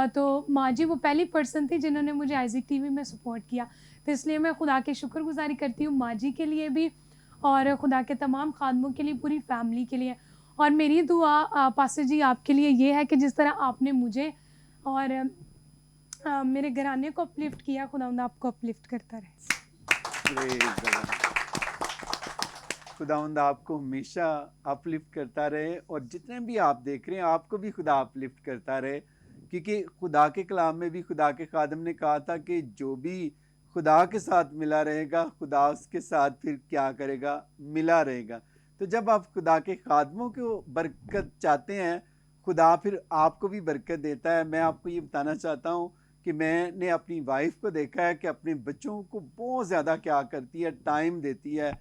तो माँ जी वो पहली पर्सन थी जिन्होंने मुझे आइज़िक टीवी में सपोर्ट किया। तो इसलिए मैं खुदा की शुक्रगुजारी करती हूँ माँ जी के लिए भी और खुदा के तमाम खादमों के लिए, पूरी फैमिली के लिए। और मेरी दुआ पास्टर जी आपके लिए ये है कि जिस तरह आपने मुझे और मेरे घराने को अपलिफ्ट किया, खुदावंद आपको अपलिफ्ट करता रहे। खुदावंद आपको हमेशा अपलिफ्ट करता रहे और जितने भी आप देख रहे हैं आपको भी खुदा अपलिफ्ट करता रहे, क्योंकि खुदा के कलाम में भी खुदा के खादम ने कहा था कि जो भी खुदा के साथ मिला रहेगा, खुदा उसके साथ फिर क्या करेगा, मिला रहेगा। तो जब आप खुदा के खादमों को बरकत चाहते हैं, खुदा फिर आपको भी बरकत देता है। मैं आपको ये बताना चाहता हूँ कि मैंने अपनी वाइफ को देखा है कि अपने बच्चों को बहुत ज़्यादा क्या करती है, टाइम देती है,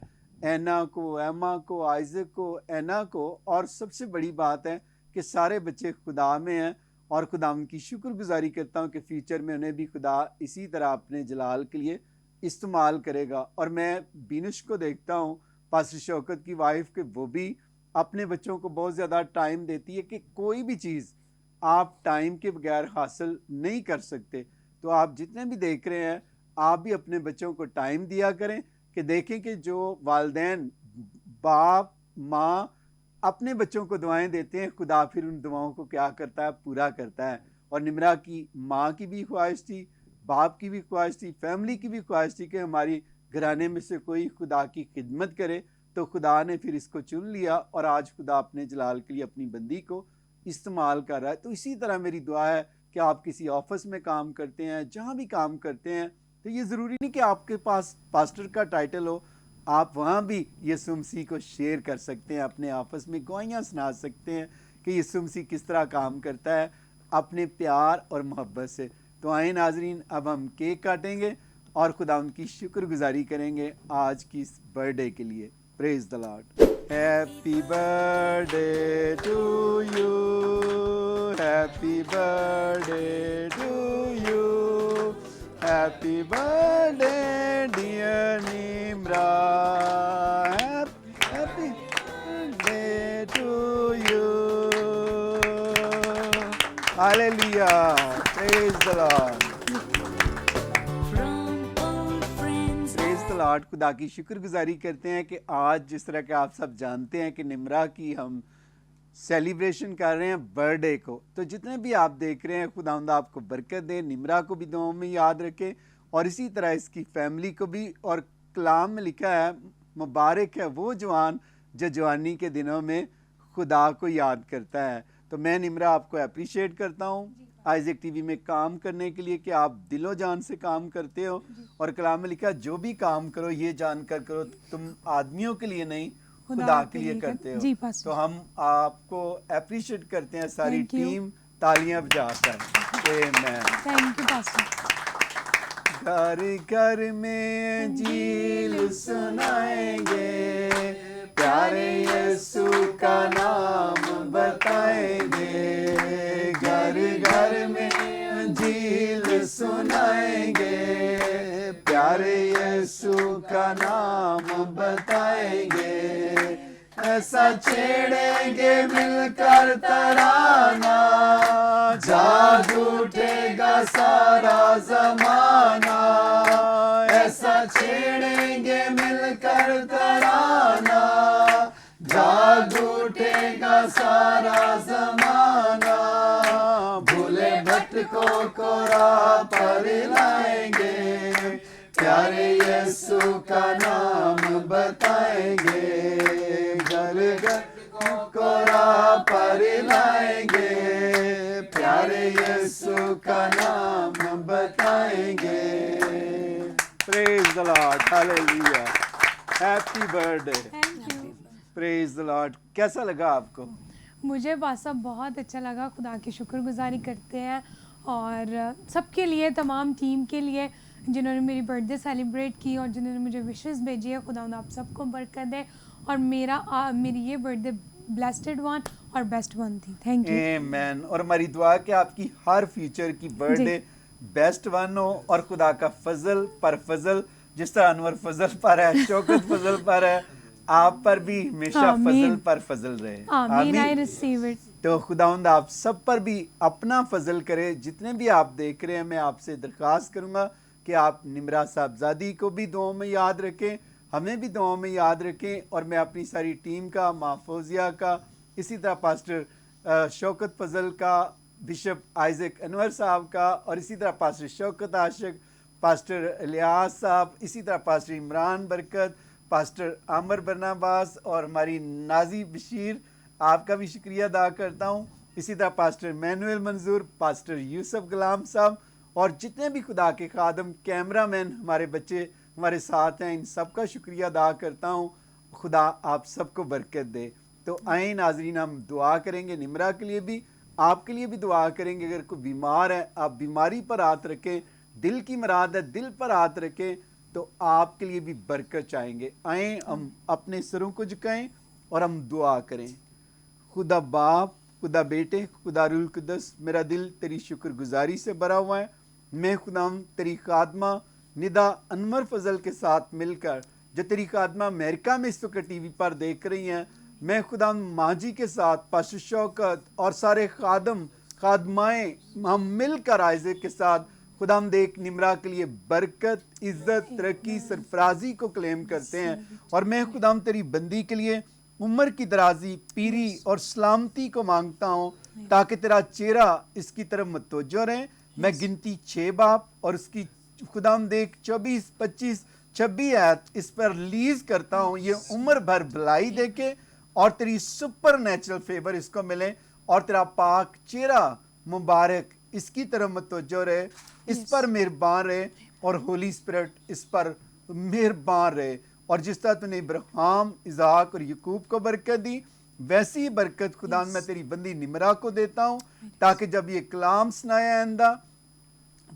एना को, एमा को, आइज़क को, एना को। और सबसे बड़ी बात है कि सारे बच्चे खुदा में हैं और खुदा उनकी शुक्रगुजारी करता हूँ कि फ्यूचर में उन्हें भी खुदा इसी तरह अपने जलाल के लिए इस्तेमाल करेगा। और मैं बीनुश को देखता हूँ, पास्टर शौकत की वाइफ, के वो भी अपने बच्चों को बहुत ज़्यादा टाइम देती है कि कोई भी चीज़ आप टाइम के बगैर हासिल नहीं कर सकते। तो आप जितने भी देख रहे हैं, आप भी अपने बच्चों को टाइम दिया करें कि देखें कि जो वालिदैन, बाप, माँ अपने बच्चों को दुआएं देते हैं, खुदा फिर उन दुआओं को क्या करता है, पूरा करता है। और निम्रा की माँ की भी ख्वाहिश थी, बाप की भी ख्वाहिश थी, फैमिली की भी ख्वाहिश थी कि हमारी घराने में से कोई खुदा की खिदमत करे। तो खुदा ने फिर इसको चुन लिया और आज खुदा अपने जलाल के लिए अपनी बंदी को इस्तेमाल कर रहा है। तो इसी तरह मेरी दुआ है कि आप किसी ऑफिस में काम करते हैं, जहाँ भी काम करते हैं, तो ये ज़रूरी नहीं कि आपके पास पास्टर का टाइटल हो, आप वहाँ भी यीशु मसीह को शेयर कर सकते हैं, अपने आपस में गवाहियाँ सुना सकते हैं कि यीशु मसीह किस तरह काम करता है अपने प्यार और मोहब्बत से। तो आए नाजरीन, अब हम केक काटेंगे और खुदा उनकी शुक्रगुजारी करेंगे आज की इस बर्थडे के लिए। Praise the Lord. Happy birthday to you, happy birthday to you, happy birthday dear Nimra, happy birthday to you. Hallelujah, praise the Lord, praise the Lord. खुदा की शुक्रगुजारी करते हैं कि आज जिस तरह के आप सब जानते हैं कि निम्रा की हम सेलिब्रेशन कर रहे हैं बर्थडे को। तो जितने भी आप देख रहे हैं, खुदावंद आपको बरकत दे, निम्रा को भी दुआओं में याद रखे और इसी तरह इसकी फैमिली को भी। और कलाम में लिखा है, मुबारक है वो जवान जो जवानी के दिनों में खुदा को याद करता है। तो मैं निम्रा आपको अप्रिशिएट करता हूँ आइज़िक टीवी में काम करने के लिए कि आप दिलो जान से काम करते हो। और कलाम में लिखा, जो भी काम करो ये जानकर करो तुम आदमियों के लिए नहीं, खुदा के लिए करते हो। तो हम आपको अप्रिशिएट करते हैं, सारी टीम तालियां बजाकर। Thank you pastor. घर घर में इंजील सुनाएंगे, प्यारे यीशु का नाम बताएंगे, घर घर में इंजील सुनाएंगे, प्यारे बताएंगे, ऐसा छेड़ेंगे मिलकर तराना, जाग उठेगा सारा जमाना, ऐसा छेड़ेंगे मिलकर तराना, जाग उठेगा सारा जमाना, भूले भटकों को राह पर लाएंगे, प्यारे यीशु का नाम बताएंगे, घर घर को राह पर लाएंगे, प्यारे यीशु का नाम बताएंगे। Praise the Lord, hallelujah, happy birthday, thank you. Praise the Lord. कैसा लगा आपको? मुझे बात सब बहुत अच्छा लगा, खुदा की शुक्रगुजारी करते हैं और सबके लिए, तमाम टीम के लिए जिन्होंने मेरी बर्थडे सेलिब्रेट की और जिन्होंने मुझे विशेस भेजी है। खुदा आप सबको बरकत दे और मेरी ये बर्थडे ब्लेस्ड वन और बेस्ट वन थी। थैंक यू, आमीन। और हमारी दुआ है कि आपकी हर फ्यूचर की बर्थडे बेस्ट वन हो और खुदा का फजल पर फजल, जिस तरह अनवर फजल पर है, शौकत फजल पर है, आप पर भी हमेशा फजल पर फजल रहे। आमीन, आई रिसीव इट। तो खुदावंद आप सब पर भी अपना फजल करे। जितने भी आप देख रहे हैं, मैं आपसे दरख्वास्त करूंगा कि आप निमरा साहबजादी को भी दुआओं में याद रखें, हमें भी दुआओं में याद रखें, और मैं अपनी सारी टीम का, महफूजिया का, इसी तरह पास्टर शौकत फजल का, बिशप आइजक अनवर साहब का, और इसी तरह पास्टर शौकत आशिक, पास्टर इलियास साहब, इसी तरह पास्टर इमरान बरकत, पास्टर आमर बरनाबास और हमारी नाजी बशीर, आपका भी शुक्रिया अदा करता हूँ। इसी तरह पास्टर मैनुअल मंजूर, पास्टर यूसुफ गुलाम साहब और जितने भी खुदा के खादम, कैमरामैन, हमारे बच्चे हमारे साथ हैं, इन सब का शुक्रिया अदा करता हूँ। खुदा आप सबको बरकत दे। तो आए नाजरीन, हम दुआ करेंगे निमरा के लिए भी, आपके लिए भी दुआ करेंगे। अगर कोई बीमार है, आप बीमारी पर हाथ रखें, दिल की मुराद है, दिल पर हाथ रखें, तो आपके लिए भी बरकत चाहेंगे। आए हम अपने सरों को झुकाएं और हम दुआ करें। खुदा बाप, खुदा बेटे, खुदा रूल कुदस, मेरा दिल तेरी शुक्रगुजारी से भरा हुआ है। मैं खुदा तेरी खादमा निदा अनवर फजल के साथ मिलकर, जो तेरी खादमा अमेरिका में इस वक्त टीवी पर देख रही हैं, मैं खुदा माजी के साथ, पास्टर शौकत और सारे खादम खादमाएँ, हम मिलकर आइज़क के साथ खुदा देख निमरा के लिए बरकत, इज्जत, तरक्की, सरफराजी को क्लेम करते हैं। और मैं खुदा तेरी बंदी के लिए उम्र की दराजी, पीरी और सलामती को मांगता हूँ, ताकि तेरा चेहरा इसकी तरफ मतवज्जो रहे। मैं गिनती 6 बाप और उसकी खुदा देख 24, 25, 26 आयत इस पर रिलीज करता हूँ। ये उम्र भर भलाई देके और तेरी सुपर नेचुरल फेवर इसको मिले, और तेरा पाक चेहरा मुबारक इसकी तरफ मतवज्जो रहे, इस पर मेहरबान रहे, और होली स्पिरिट इस पर मेहरबान रहे। और जिस तरह तूने इब्राहिम, इज़ाक और यकूब को बरकत दी, वैसी ही बरकत खुदा मैं तेरी बंदी निमरा को देता हूँ, ताकि जब ये कलाम सुनाए आइंदा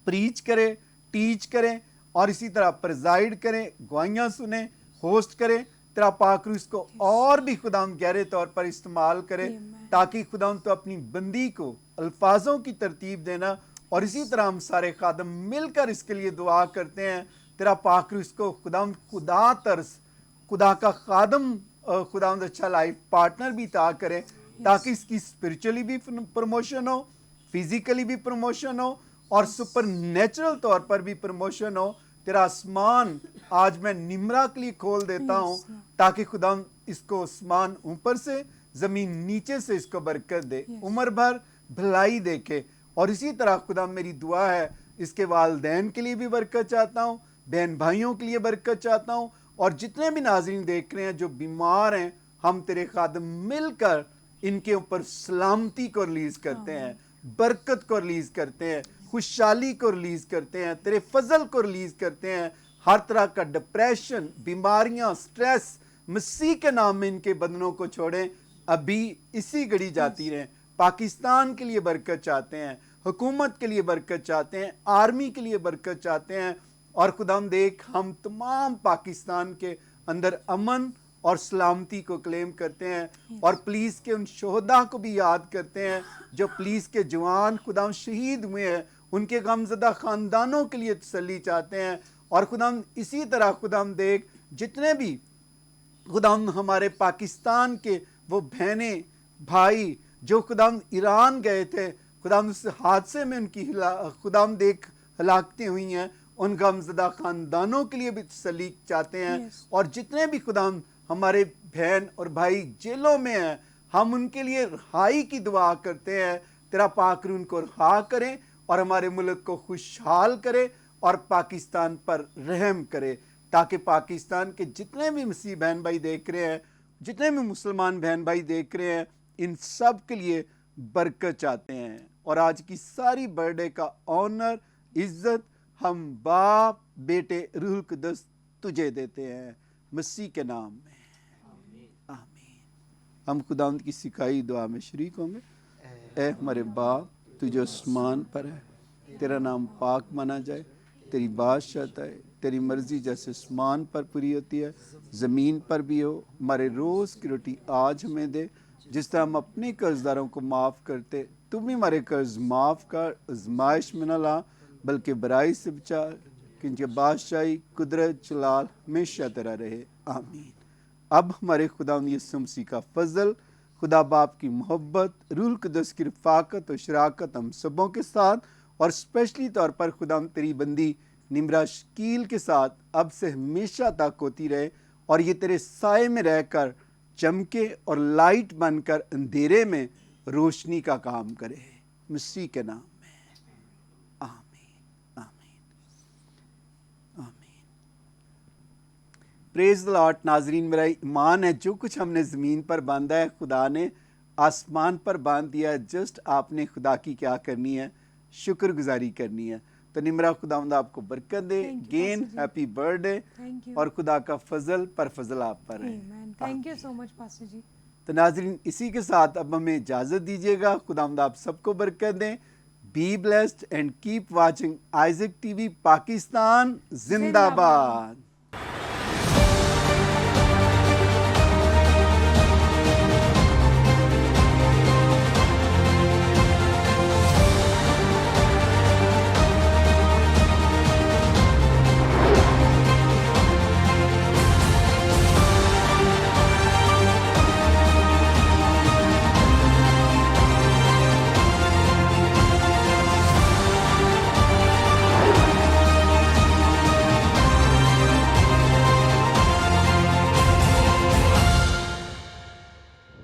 प्रीच करे, टीच करे और इसी तरह प्रेजाइड करे, गवाहियाँ सुने, होस्ट करे, तेरा पाकरू इसको और भी खुदा गहरे तौर पर इस्तेमाल करे, ताकि खुदा तो अपनी बंदी को अल्फाजों की तरतीब देना। और इसी तरह हम सारे खादम मिलकर इसके लिए दुआ करते हैं, तेरा पाकरू इसको खुदा तरस, खुदा का खादम, खुदा अच्छा लाइफ पार्टनर भी ता करे, ताकि इसकी स्पिरिचुअली भी प्रमोशन हो, फिजिकली भी प्रमोशन हो और सुपर नेचुरल तौर पर भी प्रमोशन हो। तेरा आसमान आज मैं निमरा के लिए खोल देता हूँ, ताकि खुदा इसको आसमान ऊपर से, जमीन नीचे से इसको बरकत दे, उम्र भर भलाई देखे। और इसी तरह खुदा मेरी दुआ है, इसके वालदैन के लिए भी बरकत चाहता हूँ, बहन भाइयों के लिए बरकत चाहता हूँ, और जितने भी नाज़रीन देख रहे हैं जो बीमार हैं, हम तेरे खादम मिलकर इनके ऊपर सलामती को रिलीज करते हैं, बरकत को रिलीज करते हैं, खुशहाली को रिलीज करते हैं, तेरे फजल को रिलीज करते हैं। हर तरह का डिप्रेशन, बीमारियां, स्ट्रेस मसीह के नाम में इनके बदनों को छोड़ें, अभी इसी घड़ी जाती रहें। पाकिस्तान के लिए बरकत चाहते हैं, हुकूमत के लिए बरकत चाहते हैं, आर्मी के लिए बरकत चाहते हैं। और खुदाम देख, हम तमाम पाकिस्तान के अंदर अमन और सलामती को क्लेम करते हैं, और पुलिस के उन शोहदा को भी याद करते हैं जो पुलिस के जवान खुदाम शहीद हुए हैं, उनके गमज़दा ख़ानदानों के लिए तसल्ली चाहते हैं। और खुदाम इसी तरह खुदाम देख, जितने भी खुदावंद हमारे पाकिस्तान के वो बहनें भाई जो खुदावंद ईरान गए थे, खुदावंद उस हादसे में उनकी खुदावंद एक हलाकतें हुई हैं, उन गमज़दा ख़ानदानों के लिए भी तसल्ली चाहते हैं। और जितने भी खुदावंद हमारे बहन और भाई जेलों में हैं, हम उनके लिए रिहाई की दुआ करते हैं। तेरा पाक रूह उनको रिहा करें और हमारे मुल्क को खुशहाल करे और पाकिस्तान पर रहम करे, ताकि पाकिस्तान के जितने भी मसीह बहन भाई देख रहे हैं, जितने भी मुसलमान बहन भाई देख रहे हैं, इन सब के लिए बरकत चाहते हैं। और आज की सारी बर्थडे का ऑनर, इज्जत हम बाप, बेटे, रूहुल कुद्दस तुझे देते हैं, मसीह के नाम में, आमीन। हम खुदावंद की सिखाई दुआ में शरीक होंगे। ऐ हमारे बाप, तू जो आसमान पर है, तेरा नाम पाक माना जाए, तेरी बादशाहत आए, तेरी मर्जी जैसे आसमान पर पूरी होती है ज़मीन पर भी हो। हमारे रोज़ की रोटी आज हमें दे, जिस तरह हम अपने कर्जदारों को माफ़ करते, तुम भी हमारे कर्ज माफ़ कर, आजमाइश में न ला बल्कि बुराई से बचा, क्योंकि बादशाही, कुदरत, जलाल हमेशा तेरा रहे, आमीन। अब हमारे खुदावंद यीशु मसीह का फजल, खुदा बाप की मोहब्बत, रूहुल कुद्दस की रफ़ाकत और शराकत हम सबों के साथ, और स्पेशली तौर पर खुदावंद तेरी बंदी निम्रा शकील के साथ अब से हमेशा तक होती रहे, और ये तेरे साए में रहकर चमके और लाइट बनकर अंधेरे में रोशनी का काम करे, मसीह के नाम में, आमीन, आमीन, आमीन। Praise the Lord. नाजरीन, मेरा ईमान है जो कुछ हमने ज़मीन पर बांधा है खुदा ने आसमान पर बांध दिया है। जस्ट आपने खुदा की क्या करनी है, शुक्रगुजारी करनी है। तो निमरा खुदावंद आपको बरकत दे, गेन हैप्पी बर्थडे, और खुदा का फजल पर फजल आप पर है। Thank you so much pastor ji. तो नाजरीन, इसी के साथ अब हमें इजाज़त दीजिएगा। खुदावंद आप सबको बरकत दें। Be blessed and keep watching Isaac TV Pakistan जिंदाबाद।